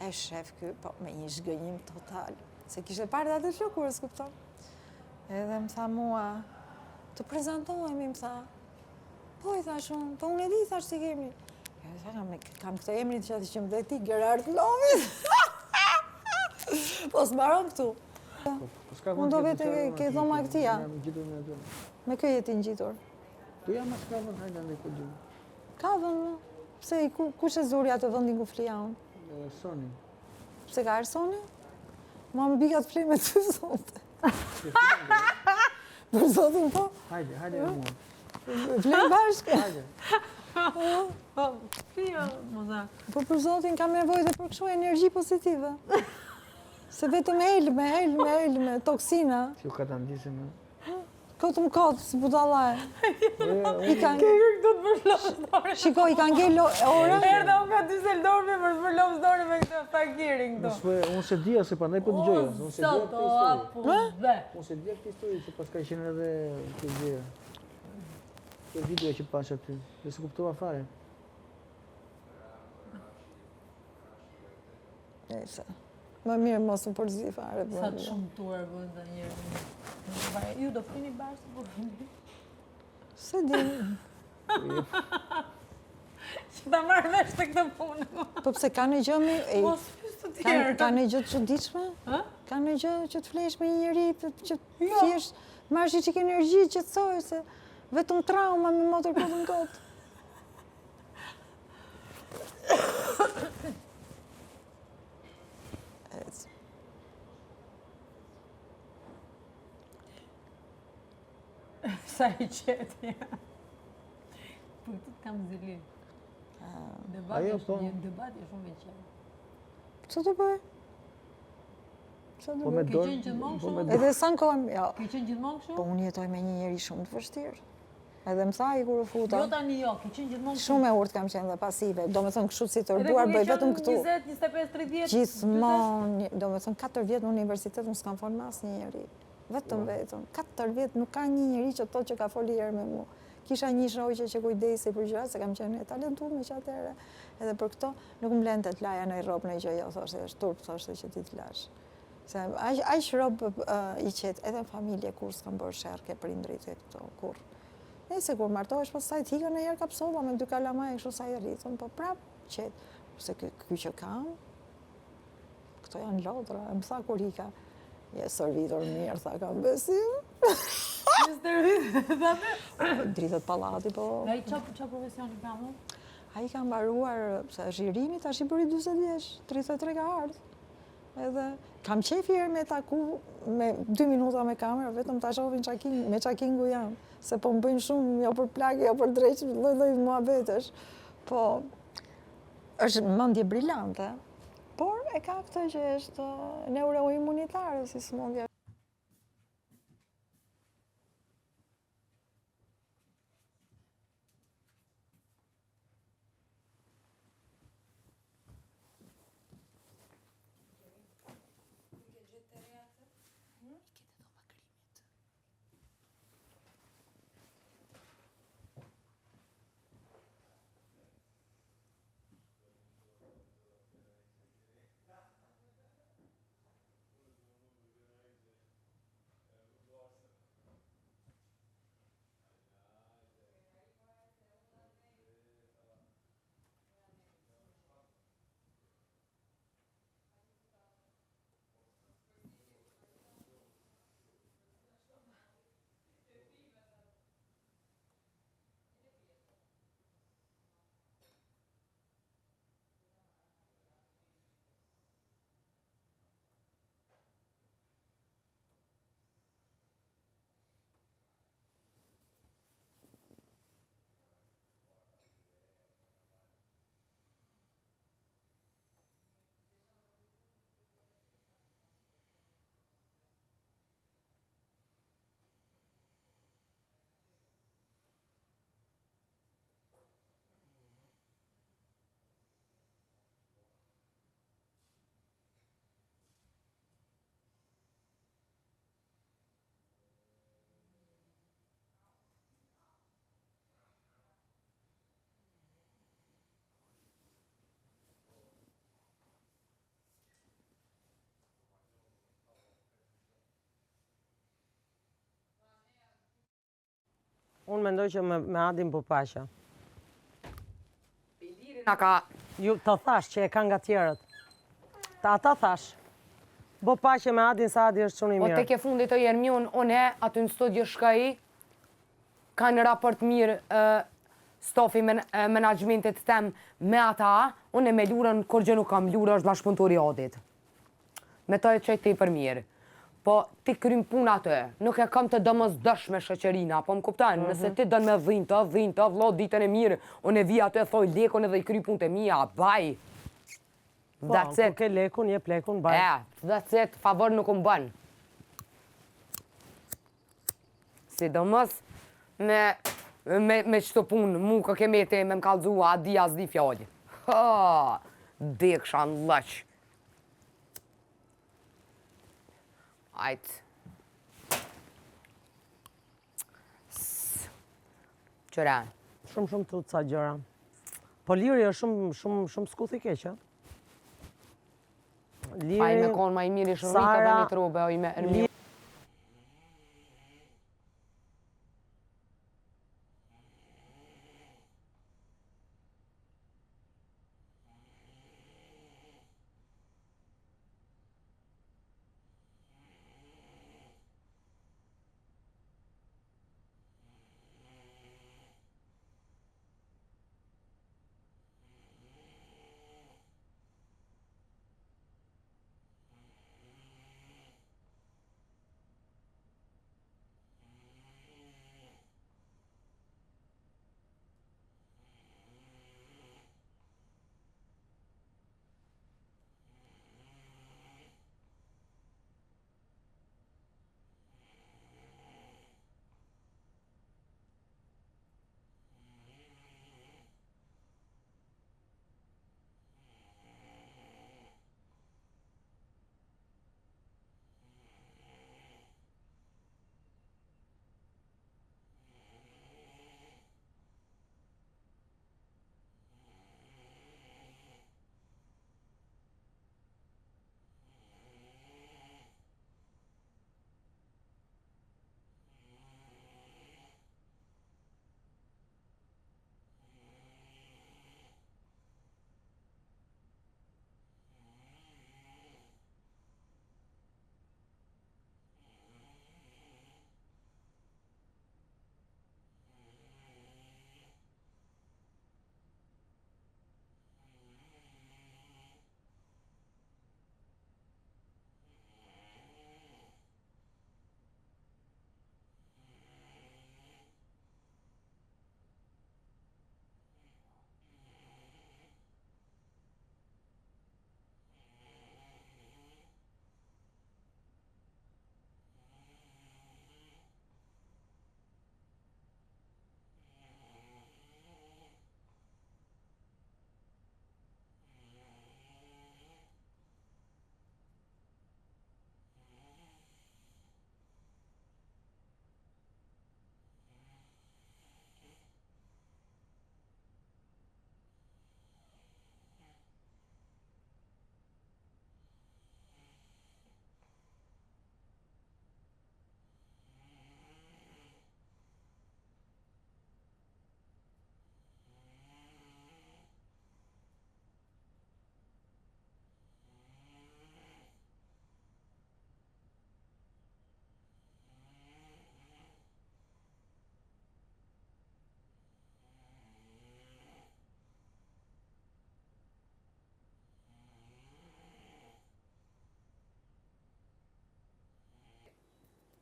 Speaker 2: e shef ky, po me një zhgënjim total. Se kishte parë atë lëkurës, kupton. Edhe më tha mua, të prezentohemi, më tha. Po, i thash unë, po unë e di, thash si kemi. Kam këtë emrin që atë që më dhe ti, Gerhard Lovis. Po s'mbaron këtu. Unë do vete ke dhoma këtia. Me kjo jeti në gjitur.
Speaker 5: Tu jam as ka vënd, hajde ndaj ku gjë.
Speaker 2: Ka vënd, pse kush e zuri atë vëndin ku flia unë?
Speaker 5: Soni.
Speaker 2: Pse ka arë Soni? Ma më bikat fli me ty zote. Për zotin po?
Speaker 5: Hajde e mua.
Speaker 2: Flejmë bashkë.
Speaker 5: Hajde.
Speaker 2: Po për zotin kam nevojë dhe për kështu energji pozitive. Se vetëm helme, toksina.
Speaker 5: Që ka të ndisim.
Speaker 2: Kotëm kotë, si budallaj. Shiko, i kanë ngell ora.
Speaker 1: Erdha unë ka Düsseldorfi për të bërë lopsdore me këtë fakirin këto.
Speaker 5: Unë se dhja se pandaj po të gjoja. Unë se dhja këtë histori që pas ka qenë edhe këtë dhja. Këtë video që pash aty, dhe se kuptova fare.
Speaker 2: Nese. Më mirë mos më përzi fare.
Speaker 1: Sa të shumë tuar vënë dhe njërë. Ju do flini bashkë të bërë?
Speaker 2: Se di.
Speaker 1: Që ta marrë vesh të këtë punë.
Speaker 2: Po pse ka në gjë me...
Speaker 1: Mos pysë të tjerë.
Speaker 2: Ka në gjë të çuditshme? Ka në gjë që të flesh me një njeri, që thjesht marrësh një çik energji, qetësoj se vetëm trauma me motor kotën kotë.
Speaker 1: Sa i qetë, ja. Për këtë kam zili. Debati është shumë e qetë.
Speaker 2: Që të bëj? pse
Speaker 5: Po
Speaker 2: do
Speaker 5: me
Speaker 2: bëj?
Speaker 5: dorë.
Speaker 1: qenë gjithmonë
Speaker 5: po me
Speaker 1: kështu?
Speaker 5: dorë.
Speaker 2: Edhe sa në kohë, jo.
Speaker 1: Ke qenë gjithmonë kështu?
Speaker 2: Po unë jetoj me një njeri shumë të vështirë. Edhe më tha i kur u futa.
Speaker 1: Jo tani jo, ke qenë gjithmonë kështu.
Speaker 2: Shumë e urtë kam qenë dhe pasive. Do me thënë kështu si të
Speaker 1: Edhe
Speaker 2: rduar,
Speaker 1: kur
Speaker 2: bëj
Speaker 1: ke
Speaker 2: vetëm
Speaker 1: qenë
Speaker 2: këtu.
Speaker 1: 20, 25, 30,
Speaker 2: Gjithmonë, do me thënë 4 vjetë në universitet unë s'kam folë mas një njeri. Vetëm. 4 vjetë nuk ka një njeri që thot që ka folë herë me mu. Kisha një shoqe që kujdesi për gjëra, se kam qenë e talentuar me që atëherë. Edhe për këto nuk më lente të laja në rob në gjë, jo, thoshte, është turp, thoshte që ti të lash. Se aq rob i qetë, edhe në familje kur s'kam bërë sherr ke prindrit e këto, kur. Nëse kur martohesh pastaj të hikën në herë kapsolla me 2 kalamaje kështu sa i rritën, po prap qetë. Se ky që kam, këto janë lodra, më tha kur hika, je servitor mirë, tha kam besim. Dritët pallati, po.
Speaker 1: Ai çfarë profesioni ka më?
Speaker 2: Ai ka mbaruar, se është i rimi, tash i bëri 40 vjeç, 33 ka ardhur. Edhe kam qefi herë me taku me 2 minuta me kamerë, vetëm ta shohin me çakingu jam, se po më bëjnë shumë jo për plagë, jo për drejt, lloj muhabetesh. Po është mendje brillante, por e ka këtë që është neuroimunitare si sëmundje.
Speaker 7: Unë mendoj që me Adin po pasha.
Speaker 8: Na ka...
Speaker 7: Ju të thash që e ka nga tjerët. Ata thash. Bo pashe me Adin sa Adi është shumë i
Speaker 8: O
Speaker 7: mirë.
Speaker 8: te ke fundit të Jermion, one aty në studio shkai, ka në raport mirë stofi menaxhmentit tem me ata, unë me Lurën, kur gjë nuk kam, Lura është bashkëpunëtori i Adit. Me to e qëjtë të i për mirë. Po ti krym puna atë, nuk e kam të domosdoshme shoqërina, po më kupton, nëse ti don me dhinë të vëlla ditën e mirë, unë e vi atë e thoj lekun edhe i kry punët e mia, baj. That's
Speaker 7: Po,
Speaker 8: it.
Speaker 7: ke lekun, je plekun, baj.
Speaker 8: That's it, favor nuk më bën. Sidomos me qëto punë, mu ka kemete me më kalzua, a di as di fjallë. Ha, deksha në lëq. Ajt. Qëra?
Speaker 7: Shumë të ca gjëra. Po Liri është shumë skuth i keqë.
Speaker 8: Pa i me konë ma i mirë i shumë rritë dhe një trube, o i me rëmi.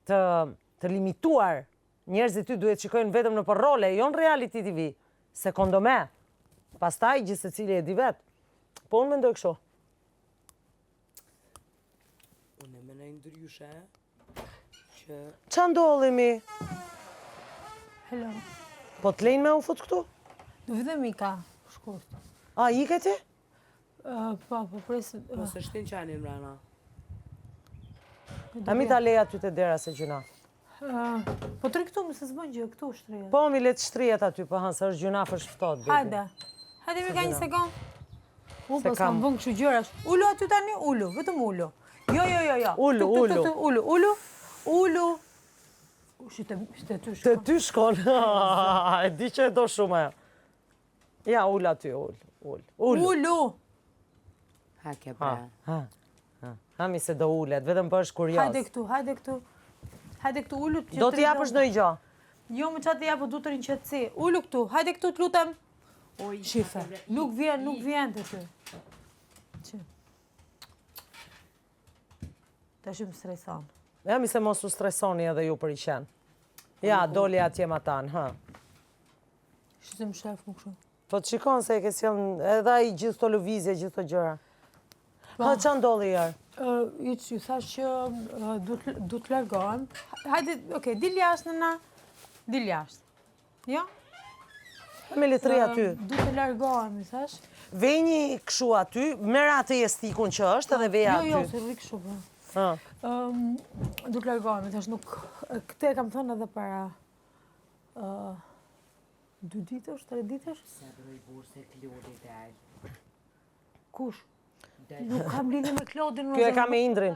Speaker 7: të limituar. Njerëzit ty duhet shikojnë vetëm në për role, jo në reality TV. Sekondo me. Pastaj gjithë secili e di vetë. Po unë mendoj kështu.
Speaker 8: Unë e mendoj ndryshe që
Speaker 7: Qa ndodhemi?
Speaker 1: Hello.
Speaker 7: Po të lejnë me u fut këtu?
Speaker 1: Do vide Mika, shkurt.
Speaker 7: A, i ke ti?
Speaker 1: Po presim.
Speaker 8: po se shtin qani mrena.
Speaker 7: A mi ta leja ty të dera se gjuna.
Speaker 1: Po të këtu më se s'bën gjë, këtu shtrihet.
Speaker 7: Po mi let shtrijet aty, po hanë, se është gjuna për shftot.
Speaker 1: Hajde. Hajde Mika një sekond. Po
Speaker 7: Se kam.
Speaker 1: s'kam bën kështu gjërash. Ulu aty tani, ulu, vetëm ulu. Jo.
Speaker 7: Ulu,
Speaker 1: Ulu. Shite ty
Speaker 7: Të
Speaker 1: shkon.
Speaker 7: ty shkon. E di që e do shumë ajo. Ja, ull aty, ull.
Speaker 1: Ulu.
Speaker 8: Ha ke pra.
Speaker 7: Hami se do ullet, vetëm për është kurios.
Speaker 1: Hajde këtu, ulu.
Speaker 7: Do t'i japësh në i gjo?
Speaker 1: Jo, më qatë t'i japë du të rinë qëtësi. Ulu këtu, hajde këtu të lutem. Shife, nuk vjen të ty. Që? Ta shumë streson.
Speaker 7: Ja, mi se mos u stresoni edhe ju për i qenë. Ja, doli atje ma tanë, ha.
Speaker 1: Shite më shef më kështu.
Speaker 7: Po të shikon se e ke sjellën edhe i gjithë të lëvizje, gjithë të gjëra. Ha, qa ndodhi jarë?
Speaker 1: Ju thash që du të largohem. Hajde, okej, dil jashtë nëna. Dil jashtë. Jo?
Speaker 7: Me letri aty.
Speaker 1: Du të largohem, i thash.
Speaker 7: Vejni këshu aty, merë atë jestikun që është edhe veja aty.
Speaker 1: Jo, se rri kështu po.
Speaker 7: Ha.
Speaker 1: Du të largohem, i thash nuk... Këte e kam thënë edhe para... 2 ditësh, 3 ditësh?
Speaker 8: Se bërë i burë se Klodi del.
Speaker 1: Kush? Nuk kam lidhje me Klodin.
Speaker 7: Kjo e ka me Indrin.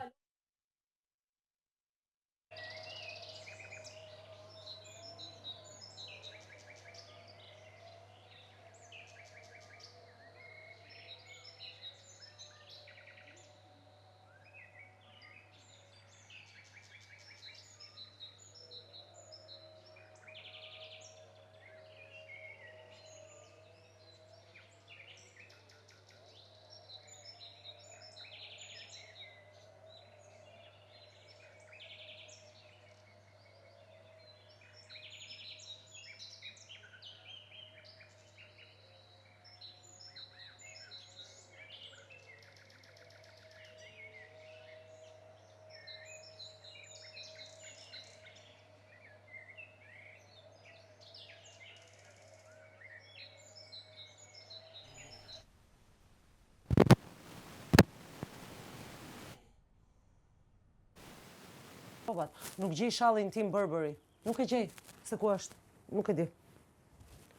Speaker 7: Nuk gjej shallin tim Burberry. Nuk e gjej. Se ku është? Nuk e di.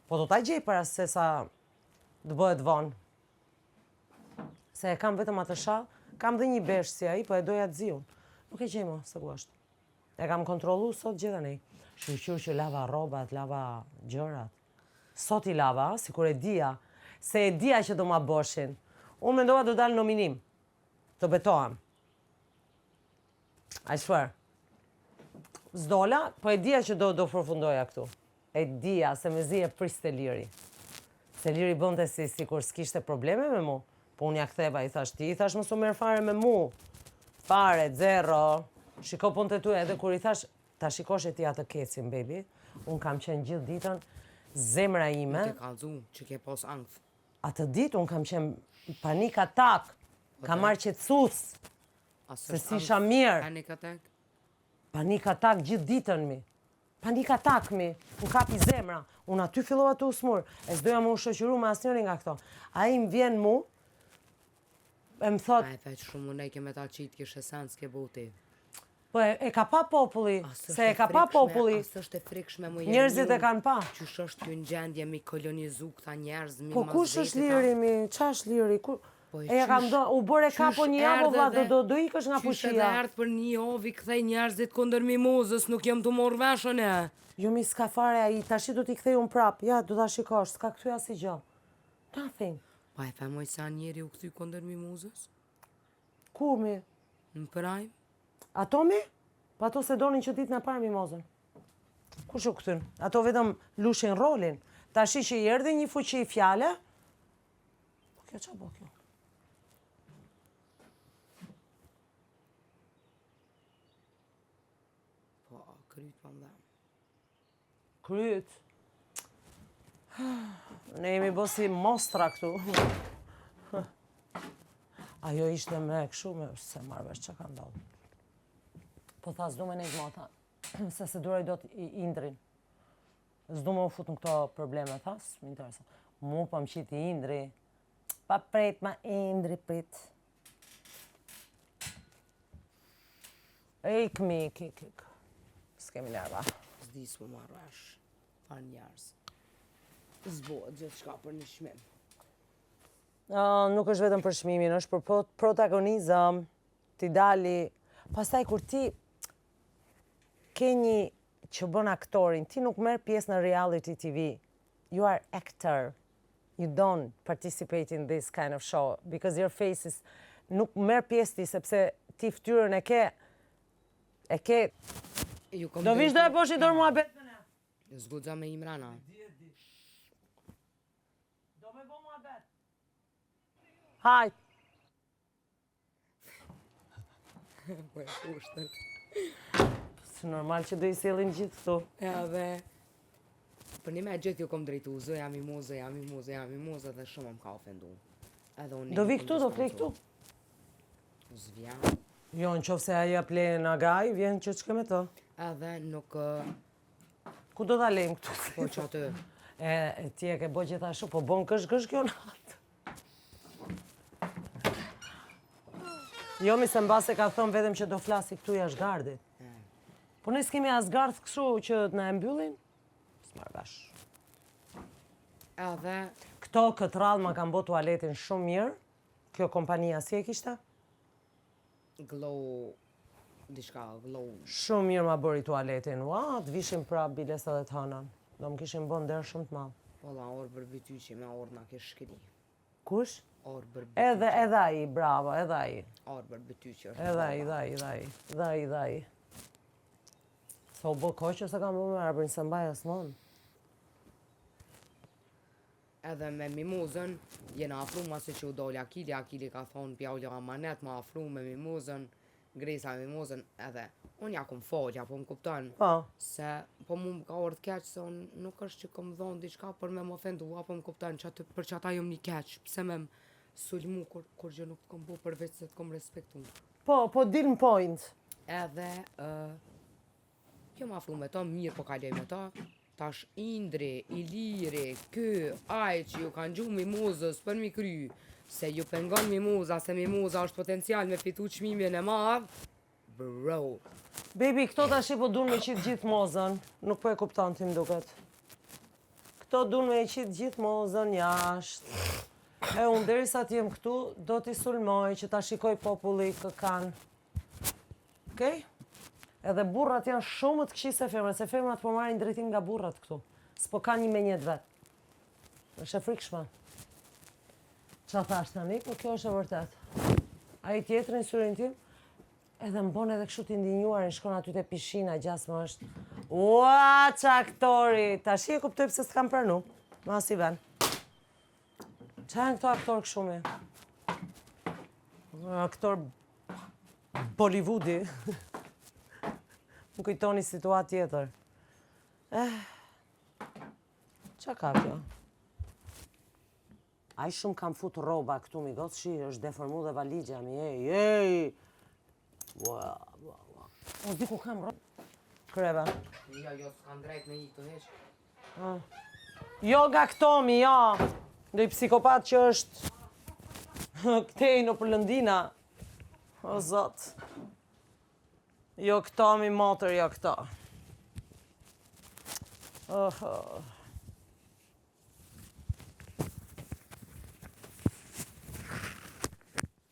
Speaker 7: Po do ta gjej para se sa të bëhet vonë. Se e kam vetëm atë shall, kam dhe një besh si ai, po e doja të ziun. Nuk e gjej mo, se ku është. E kam kontrollu sot gjithë nej. Shqyr që lava rrobat, lava gjërat. Sot i lava, sikur e dija, se e dija që do ma boshin. Unë mendova do dalë nominim. Të betohem. I swear. Zdola, po e dija që do përfundoja këtu. E dija se me zi e priste Liri. Se Liri bënte si kur s'kishte probleme me mu. Po unë ja ktheva, i thash ti, i thash mësu merë fare me mu. Fare, zero. Shiko punë të tu edhe kur i thash, ta shikosh e ti atë kecin, baby. Unë kam qenë gjithë ditën, zemra ime.
Speaker 8: Ke kalzu që ke pos angth.
Speaker 7: Atë ditë unë kam qenë panik atak. Kam marrë qetësus. Se si isha mirë.
Speaker 8: Panik atak?
Speaker 7: Panik atak gjithë ditën mi. Panik atak mi. Unë kapi zemra. Unë aty fillova të usmur. E s'doja më u shoqëru me asnjërin nga këto. Ai më vjen mu, e më thot...
Speaker 8: A e feq shumë unë e ke me ta qitë kishe sen s'ke buti.
Speaker 7: Po e ka pa populli. Se e ka pa populli.
Speaker 8: Asë është e frikshme mu jenë
Speaker 7: Njerëzit e kanë pa.
Speaker 8: Qysh është kjo në gjendje mi kolonizu këta njerëz mi
Speaker 7: Po kush është Liri mi? Qa është Liri? E kam do, u bore kapo një javë vlla, do ikësh nga
Speaker 8: Qysh
Speaker 7: fuqia.
Speaker 8: edhe erdh për një javë i kthej njerëzit kundër mimozës, nuk jam të morë veshën e.
Speaker 7: Jo mi s'ka fare ai, tashi do t'i kthej unë prap. Ja, do ta shikosh, s'ka kthy asgjë. Nothing.
Speaker 8: Pa e femoj sa njeri u kthy kundër mimozës?
Speaker 7: Ku mi?
Speaker 8: Në prajm?
Speaker 7: Ato mi? Pa ato se donin që ditë në parë mimozën. Kush u kthyn? Ato vetëm lushin rolin. Tashi që i erdhi një fuqi fjale. Po kjo ç'a bë kjo?
Speaker 8: kryt pa më dhem.
Speaker 7: Kryt? Ne jemi bo si mostra këtu. Ajo ishte me këshu, se marrë vesh që ka ndodhë. Po tha, s'du me nejtë mata, se duraj do të Indrin. S'du me u fut në këto probleme, thas, më interesa. Mu pa më qiti Indri. Pa prit ma Indri, prit. Ik. S'kemi nerva.
Speaker 8: S'di s'mu marrë vesh. Par njerës. S'bohet gjithë shka për një shmim.
Speaker 7: Nuk është vetëm për shmimin, është për protagonizëm, ti dali. Pastaj kur ti ke një që bën aktorin, ti nuk merr pjesë në reality TV. You are actor. You don't participate in this kind of show because your face is nuk merr pjesë ti sepse ti fytyrën e ke. Do vish do e poshi dorë muhabet me ne.
Speaker 8: Zguxa me Imrana.
Speaker 7: Do me bo muhabet. Hajt.
Speaker 8: Po e kushtën.
Speaker 7: Së normal që do i selin gjithë këtu.
Speaker 8: Edhe, për një me gjithë ju kom drejtu, zë jam i mu, dhe shumë më ka ofendu.
Speaker 7: Do vi këtu, do plej këtu.
Speaker 8: Zvjan.
Speaker 7: Jo, në qofë se aja plej në gaj, vjen që qëke me të.
Speaker 8: Edhe nuk...
Speaker 7: Ku do t'a lejmë këtu?
Speaker 8: Po që aty.
Speaker 7: E ti e ke bo gjithashtu, po bon kësh kjo natë. Jo, mi se mbase ka thonë vetëm që do flasi këtu jashtë gardit. Po ne s'kemi as gardh kështu që na e mbyllin? S'marrë vesh.
Speaker 8: Edhe...
Speaker 7: Këto këtë radhë ma kanë bo tualetin shumë mirë. Kjo kompania si e kishta?
Speaker 8: Glow... Dishka, glow...
Speaker 7: Shumë mirë ma bëri tualetin. Ua, të vishim prap bilesa dhe të hënën. Do më kishin bon derë shumë të madhë.
Speaker 8: Po la, orë bërbytyqi me orë na ke shkri.
Speaker 7: Kush?
Speaker 8: Orë bërbytyqi.
Speaker 7: Edhe ai, bravo, edhe ai.
Speaker 8: Orë bërbytyqi.
Speaker 7: Edhe ai. Sa u bë kohë që se kam bë me arbërin se mbaj as mon.
Speaker 8: Edhe me Mimuzën, jena afru masi që u doli Akili ka thonë pjaulja amanet, ma afru me Mimuzën, Gresa Mimuzën, edhe unë ja kom folja, po më kupton.
Speaker 7: Po.
Speaker 8: Se, po mu më ka orë të keq, se unë nuk është që kom dhonë diçka për me më ofendua, po më kupton, për që ata jom një keq, pse me më sulmu kur gjë nuk kom bu përveç se të kom respektu.
Speaker 7: Po dil në point.
Speaker 8: Edhe, jo më afru me ta, mirë po kaloj me ta, tash Indri, Iliri, aj që ju kanë gjumë Mimuzës për mi kry, se ju pengon Mimuza, se Mimuza është potencial me fitu çmimin e madh, bro.
Speaker 7: Baby, këto tash po dun me qitë gjithë mozën, nuk po e kupton ti m'duket. Këto dun me qitë gjithë mozën jashtë. E unë derisa t'jem këtu, do t'i sulmoj që ta shikoj populli kë kanë. Okej? Edhe burrat janë shumë të këqij se femrat po marrin drejtim nga burrat këtu. S'po ka një me njët vetë. Është e frikshme. Qa thash tani, po kjo është e vërtet. Ai tjetrin syrin tim, edhe më bon edhe kështu t'indinjuar, në shkon aty te pishina, gjasë më është. Ua, qa aktori! Tashi e kuptoj pse s'kam pranu. Ma si ven. Qa janë këto aktor kështu mi? Aktor Bollywoodi. Më kujtoni situatë tjetër. Qa ka kjo? Aj shumë kam futur roba këtu mi gotë shi, është deformu dhe valigja mi, ej! Ua. O, di ku kam roba. Kreve.
Speaker 8: Jo, s'kan drejt me i të heq.
Speaker 7: Jo nga këto mi, jo. Ndoj psikopat që është këtej në përlëndina. O, zot. Jo këto mi motër, jo këto.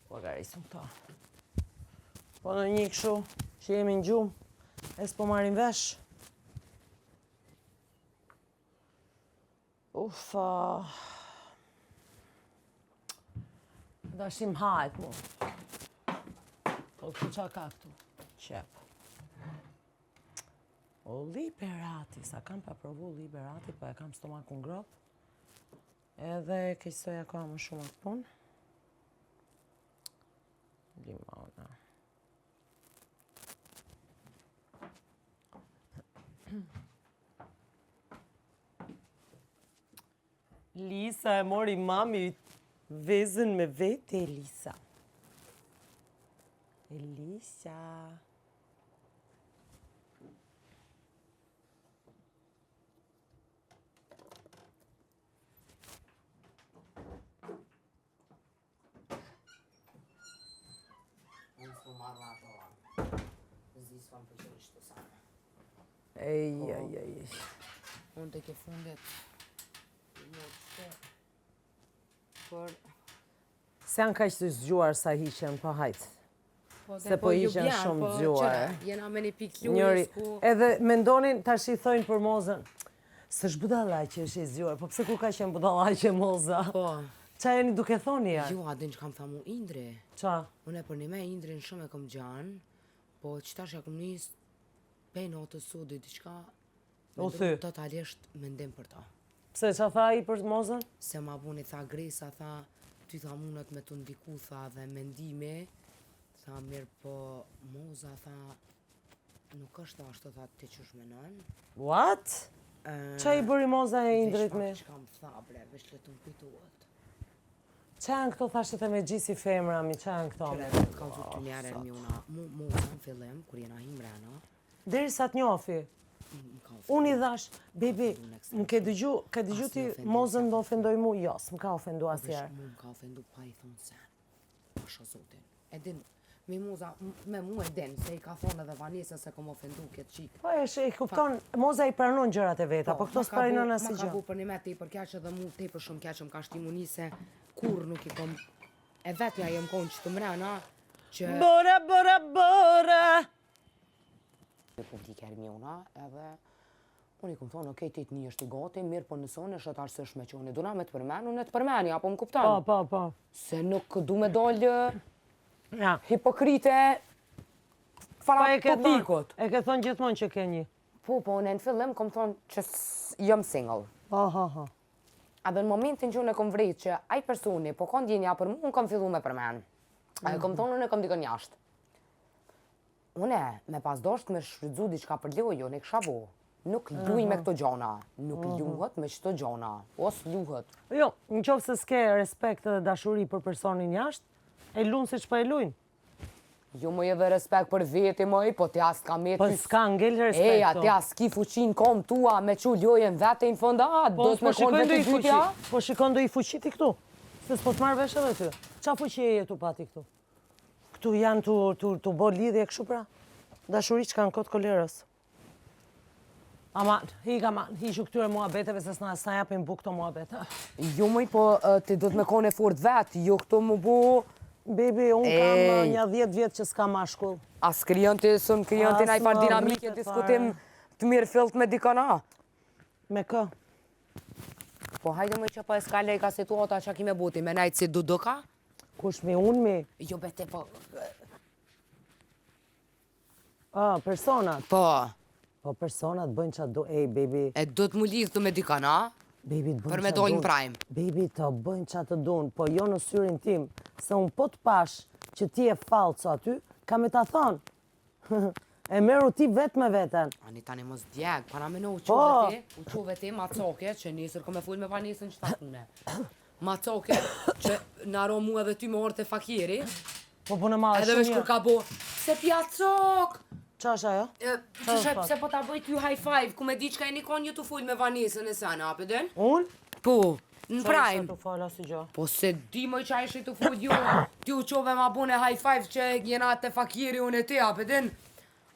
Speaker 7: Po garisëm këto. Po në një këshu që jemi në gjumë, e s'po marim vesh. Ufa. Dashim hajt mu. Po këtu qa ka këtu? Qep. O Liberati, sa kam pa provu Liberati, po e kam stomakun grop. Edhe keqësoja ka më shumë atë punë. Limona. Lisa e mori mami vezën me vete, Elisa. Elisa. Ej.
Speaker 8: Unë të ke fundet. Por...
Speaker 7: Se janë kaq të zgjuar sa hiqen, po hajt. Se po hiqen shumë zgjuar.
Speaker 8: Jena me një pikë
Speaker 7: Njëri,
Speaker 8: lujës ku...
Speaker 7: edhe mendonin, tash i thojnë për Mozën, s'është budallaqe është i zgjuar, po pse kur ka qenë budallaqe Moza?
Speaker 8: Po.
Speaker 7: Qa jeni duke thoni ja?
Speaker 8: Jo, adin që kam thamu Indre.
Speaker 7: Qa?
Speaker 8: Unë e për një me Indrin shumë e kom gjanë, po qëtash e kom njës pej notës sodi, diçka...
Speaker 7: U thy?
Speaker 8: Totalisht mendim për ta.
Speaker 7: Pse, qa tha i për Mozën?
Speaker 8: Se ma buni, tha Gresa, tha, ty tha mundet me të ndiku, tha, dhe mendime, tha, mirë, po, Moza, tha, nuk është ashtu, tha, ti qësh menon.
Speaker 7: What? Qa i bëri Moza e Indrit me?
Speaker 8: Vesh kam tha, bre, vesh le të më kujtuat.
Speaker 7: Qa janë këto thashtet e me gjisi femra, mi qa janë këto?
Speaker 8: Qëre, kam zut të njerë e mjona, Moza në fillim, kur jena himrena,
Speaker 7: Deri sa të njofi. Unë i dhash, bebi, më ke dëgju ti Mozën do ofendoj mu? Jo, s'më ka ofendu asjerë.
Speaker 8: Mu më ka ofendu pa i thonë sen. Pasha zotin. E din, me mu e din, se i ka thonë edhe Vanesa se kom ofendu këtë qikë.
Speaker 7: Po e kupton, Moza i pranon gjërat e veta, po këto s'pranon asnjë
Speaker 8: gjë. Ma ka
Speaker 7: gjë.
Speaker 8: bu për një me tepër keq edhe mu tepër shumë keq më ka shtimuni se kur nuk i kom... E vetja jem konë që të mrena, që...
Speaker 7: Bora!
Speaker 8: Publike Hermiona, edhe unë i kom thonë, okej, ti një është i gati, mirë po nësone, është atë arsësh me qoni, duna me të përmenu, unë e të përmeni, apo më kuptan?
Speaker 7: Po.
Speaker 8: Se nuk du me dollë
Speaker 7: Ja.
Speaker 8: hipokrite fara popikot.
Speaker 7: E ke thonë gjithmonë që ke një.
Speaker 8: Po, unë në fillim kom thonë që jam single.
Speaker 7: Aha.
Speaker 8: Edhe në momentin që unë e kom vrejt që aj personi, po kon djenja për mu, unë kom fillu me përmen. A e kom thonë, unë e kom dikën jashtë. Une, me pas dosht me shfrydzu diçka për lojo, ne kësha bo. Nuk luj me këto gjona. Nuk luhet me qëto gjona. Os luhet.
Speaker 7: Jo, në qofë se s'ke respekt dhe dashuri për personin jashtë, e lunë si që pa e lujnë.
Speaker 8: Jo më edhe respekt për veti mëj, po t'ja s'ka me
Speaker 7: Po
Speaker 8: ty...
Speaker 7: s'ka ngell respekt.
Speaker 8: Eja, t'ja s'ki fuqin kom tua me që lojën vete në fondat, do t'me konë vete dytja.
Speaker 7: Po shikon do i fuqiti këtu, se s'po t'marrë vesh edhe ty. Qa fuqi e jetu pati këtu? Këtu janë të bo lidhje kështu pra? Dashuri që kanë kotë kolerës. Ama, hiqu këtyre muhabeteve se s'na japin buk këto muhabete.
Speaker 8: Jo mëj, po ti do t'me konë e fort vetë, jo këto më bu...
Speaker 7: Bebi, unë kam një 10 vjetë që s'ka mashkull.
Speaker 8: As kryon ti, së më kryon ti na i farë dinamike, diskutim të mirë fillt me dikana.
Speaker 7: Me kë?
Speaker 8: Po hajde më që po e s'ka lejka situata që kime buti, me najtë si duduka?
Speaker 7: Kush mi, unë mi?
Speaker 8: Jo bete, po...
Speaker 7: Personat?
Speaker 8: Po.
Speaker 7: Po personat bëjnë që do... Ej, baby...
Speaker 8: E do të mu lidhë të me dikana?
Speaker 7: Baby, të bëjnë
Speaker 8: për me dojnë prime.
Speaker 7: Baby, të bëjnë që të donë, po jo në syrin tim, se unë po të pash që ti e falco aty, ka me ta thonë. E meru ti vetë me veten.
Speaker 8: Ani tani mos djeg, para me në uqove ti, ma coke, që njësër ko me full me Vanesën që ta kune. Ma coke, që naro mu edhe ty me orë të fakiri.
Speaker 7: Po punë ma
Speaker 8: edhe vesh kur ka bo, se pja cok!
Speaker 7: Qa është ajo?
Speaker 8: Se po ta bëjt ju high five, ku me di qka e një kon ju të full me Vanesën e sana, apëden?
Speaker 7: Unë?
Speaker 8: Po, në
Speaker 7: Qa
Speaker 8: prime.
Speaker 7: ishte të fala si gjo?
Speaker 8: Po se di më qa ishe të full ju, ti u qove ma bune high five që jena të fakiri unë e ti, apëden?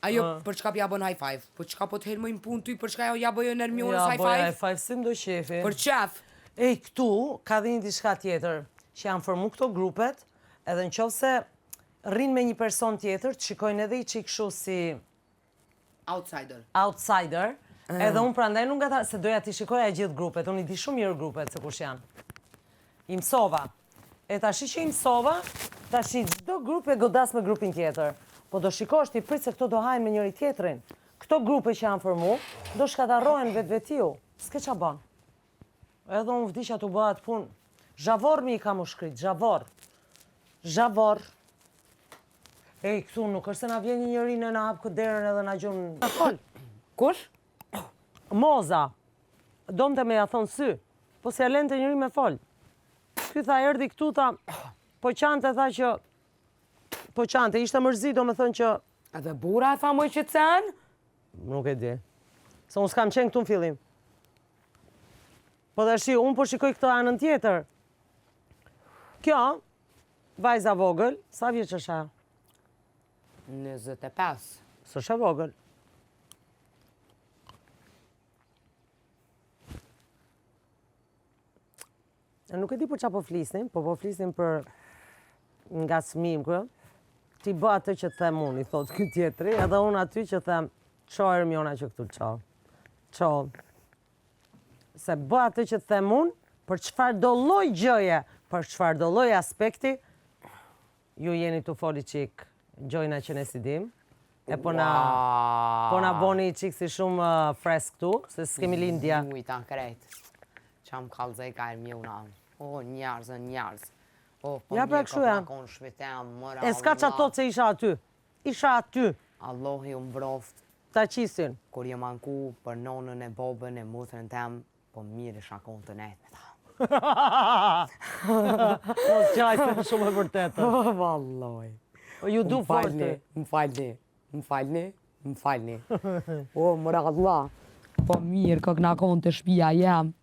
Speaker 8: Ajo, për çka pja bën high five? Po çka po të helmojnë punë ty, për çka ja bëjë Hermionës high five?
Speaker 7: Ja, bëjë high five, si mdo shefi.
Speaker 8: Për qef?
Speaker 7: Ej, këtu ka dhe një diçka tjetër, që janë formu këto grupet, edhe në qovë se rrinë me një person tjetër, të shikojnë edhe i që i këshu si... Outsider. Edhe unë prandaj nuk gata, se doja t'i shikoja gjithë grupet, unë i di shumë mirë grupet se kush janë. I mësova. E tashi që i mësova, tashi çdo grup e godas me grupin tjetër. Po do shikosh ti prit se këto do hajnë me njëri tjetrin. Këto grupe që janë formu, do shkatarrohen vetë-vetiu. S'ke qa ban. Edhe unë vdisha t'u bëhat punë. Zhavor mi i kam u shkrit, zhavor. Zhavor. Ej, këtu nuk është se na vjen një njëri në na hapë këtë derën edhe na gjumë...
Speaker 8: Kush?
Speaker 7: Moza, domte me ja thonë sy, po si alen të njëri me fol. Ky tha erdi këtu, tha, po qante tha që, po qante, ishte mërzi, do me thonë që...
Speaker 8: Edhe bura e tha moj që të sen?
Speaker 7: Nuk e di. Se unë s'kam qenë këtu në fillim. Po dhe unë po shikoj këtë anën tjetër. Kjo, vajza vogël, sa vjeç është ajo?
Speaker 8: 25.
Speaker 7: S'është e vogël. Nuk e di për qa po flisnim, po flisnim për nga smim kërë. Ti bë atë që them unë, i thot ky tjetri, edhe unë aty që them, qo Ermiona që këtu qo. Qo. Se bë atë që them unë, për çfarë do lloj gjëje, për çfarë do lloj aspekti, ju jeni të foli qik gjojna që ne si dim, e po na boni qik si shumë fresk tu, se s'kemi lindja.
Speaker 8: Ujta krejt. Qam kalzej ka Ermiona. O, njerëz. O, po
Speaker 7: Ja, pra,
Speaker 8: mirë,
Speaker 7: kështu
Speaker 8: ka
Speaker 7: jam.
Speaker 8: kon shvitem, mëra
Speaker 7: E s'ka që atot se isha aty. Isha aty,
Speaker 8: Allohi u mbroft,
Speaker 7: ta qisin.
Speaker 8: kur jem anku për nonën e bobën e motrën tem, po mirë isha kon të nejt me ta.
Speaker 7: Mos qajtë shumë e vërtetë.
Speaker 8: Valloj.
Speaker 7: Ju du forte.
Speaker 8: Më falni. O, mëra Allah. Po mirë, kë kna kon të shpia jem.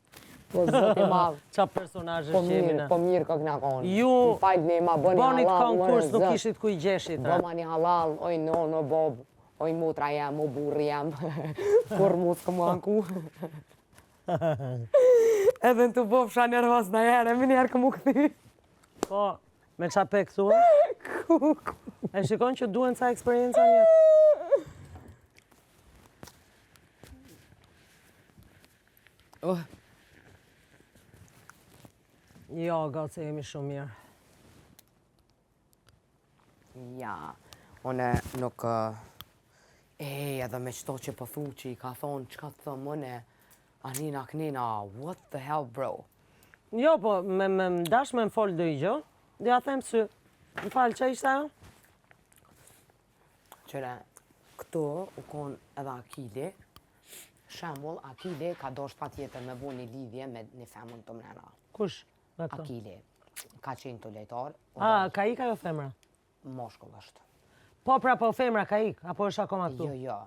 Speaker 8: Po zëti madh.
Speaker 7: Qa personazhe qemi ne.
Speaker 8: Po mirë kë kna kon.
Speaker 7: Ju
Speaker 8: Më falni, ma bëni halal.
Speaker 7: bonit konkurs,
Speaker 8: mëre,
Speaker 7: nuk
Speaker 8: zët.
Speaker 7: ishit ku i gjeshit.
Speaker 8: Bëma një halal, oj nonë, o bob, oj motra jem, o burri jem. Kur mu s'ka mu anku. Edhe në të bofsha nervos në herë, më njerë këmu këthi.
Speaker 7: Po, me qa pe këtu? E shikon që duen ca eksperienca një. Jo, gëtë se jemi shumë mirë.
Speaker 8: Ja, one nuk... edhe me qëto që pëthu që i ka thonë, që ka të thëmë mëne, Anina Knina, what the hell, bro?
Speaker 7: Jo, po, me dash me më folë do i gjo, dhe ja them sy, më falë, që ishte ajo?
Speaker 8: Qëre, këto u konë edhe Akili, shembull, Akili ka dosh pa tjetër me bu një lidhje me një femën të mrena.
Speaker 7: Kush? Me këto?
Speaker 8: Akili, ka qenë të lejtar,
Speaker 7: Ka ik ajo femra?
Speaker 8: moshkull është.
Speaker 7: Po, pra, po femra ka ik, apo është akoma këtu?
Speaker 8: Jo.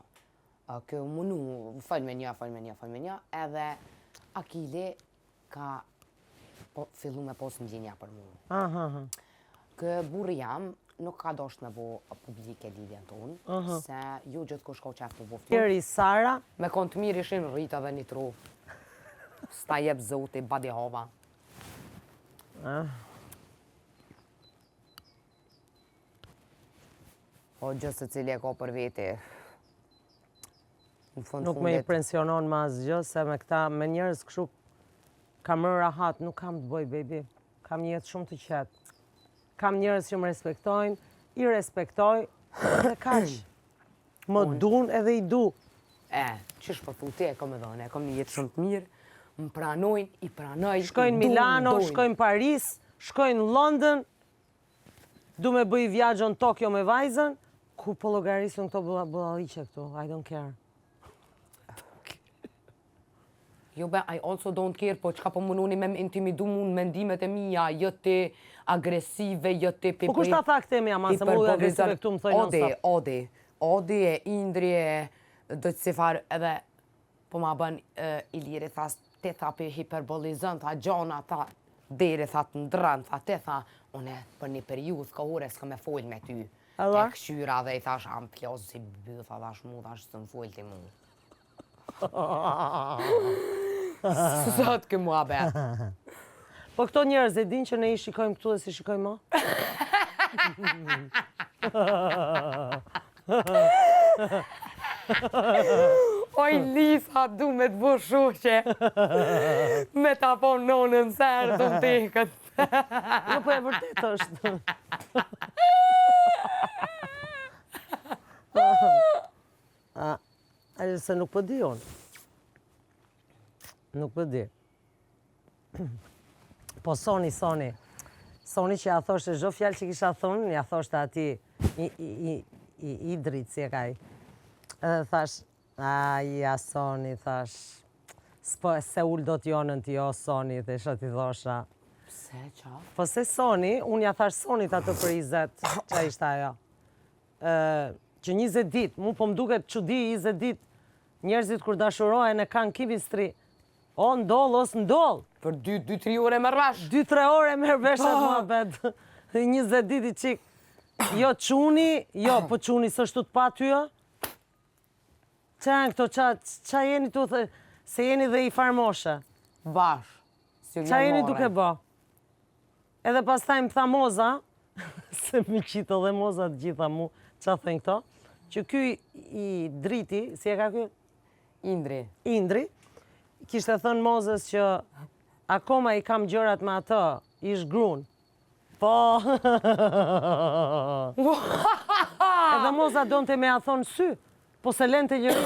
Speaker 8: Kë munu, falë me një, edhe Akili ka fillu me posë ndjenja për mu.
Speaker 7: Aha.
Speaker 8: Kë burri jam nuk ka dosht me bo publike lidhjen tonë, se ju gjithë ku shko qef të buftu.
Speaker 7: Tjeri Sara,
Speaker 8: Me kon të mirë ishin rrita dhe një tru. Sta jep zoti, badi hova. O gjithë se cili e ka për veti. Në fund
Speaker 7: nuk me i impresionon ma asgjë, se me këta, me njerëz kështu, kam rë rahat, nuk kam të bëj, baby. Kam një jetë shumë të qetë. Kam njerëz që më respektojnë, i respektoj, dhe kaq. Më dun edhe i du.
Speaker 8: Qysh për thuti e kom edhe e kom një jetë shumë të mirë, më pranojnë, i pranoj,
Speaker 7: Shkojnë Milano, shkojnë Paris, shkojnë London, du me bëj vjagjon Tokyo me vajzën, ku po llogarisën këto bullaliqe këtu, I don't care.
Speaker 8: Jo be, I also don't care, po qka po munoni me intimidu mun mendimet e mija, jëti agresive, jëti
Speaker 7: Po kush ta tha këtë me ama se mu agresive këtu më thojnë non-stop?
Speaker 8: Odi e Indri e do të si farë edhe, po ma bën Iliri, tha, te tha për hiperbolizën, tha gjona, tha, deri, tha të ndrën, tha, te tha, une për një periudhë ka ure s'ka me folj me ty. E këshyra dhe i thash, am plos si bëth, thash mu, thash së më folj ti mu. Sot kë mua bet.
Speaker 7: Po këto njerëz e din që ne i shikojmë këtu dhe si shikojmë mo?
Speaker 8: Oj, Lisa, du me të bu shuqe. Me ta po nonën sërë të më tekët.
Speaker 7: Jo, po e vërtet është. Se nuk po di unë. Nuk po di. Po Soni që ja thoshte çdo fjalë që kisha thonë, ja thoshte ati i Idrit, si e kaj. Edhe thash, Ja, Soni, thash. Se ullë do t'jonën t'i o, Soni, dhe isha t'i thosha.
Speaker 8: Pse, qa?
Speaker 7: Po se Soni, unë ja thash Sonit atë për 20, qa ishte ajo. Që 20 dit, mu po m'duket çudi 20 dit, njerëzit kur dashurohen e kanë chemistry, o ndoll, os ndoll.
Speaker 8: Për 2-3 ore me rrash.
Speaker 7: 2-3 ore me rrvesha muhabet. 20 dit i qik. Jo quni, jo, po quni s'është të pa tyja. Qa janë këto, qa jeni tu thë, se jeni dhe i farmoshe.
Speaker 8: Bash.
Speaker 7: Qa jeni duke bë? Edhe pas taj më tha Moza, se mi qitë dhe Moza të gjitha mu, qa thënë këto, që ky i driti, si e ka ky? Indri, kishte thënë Mozës që akoma i kam gjërat me atë, ish grun. Po, edhe Moza donte me a thonë sy, po se lente njëri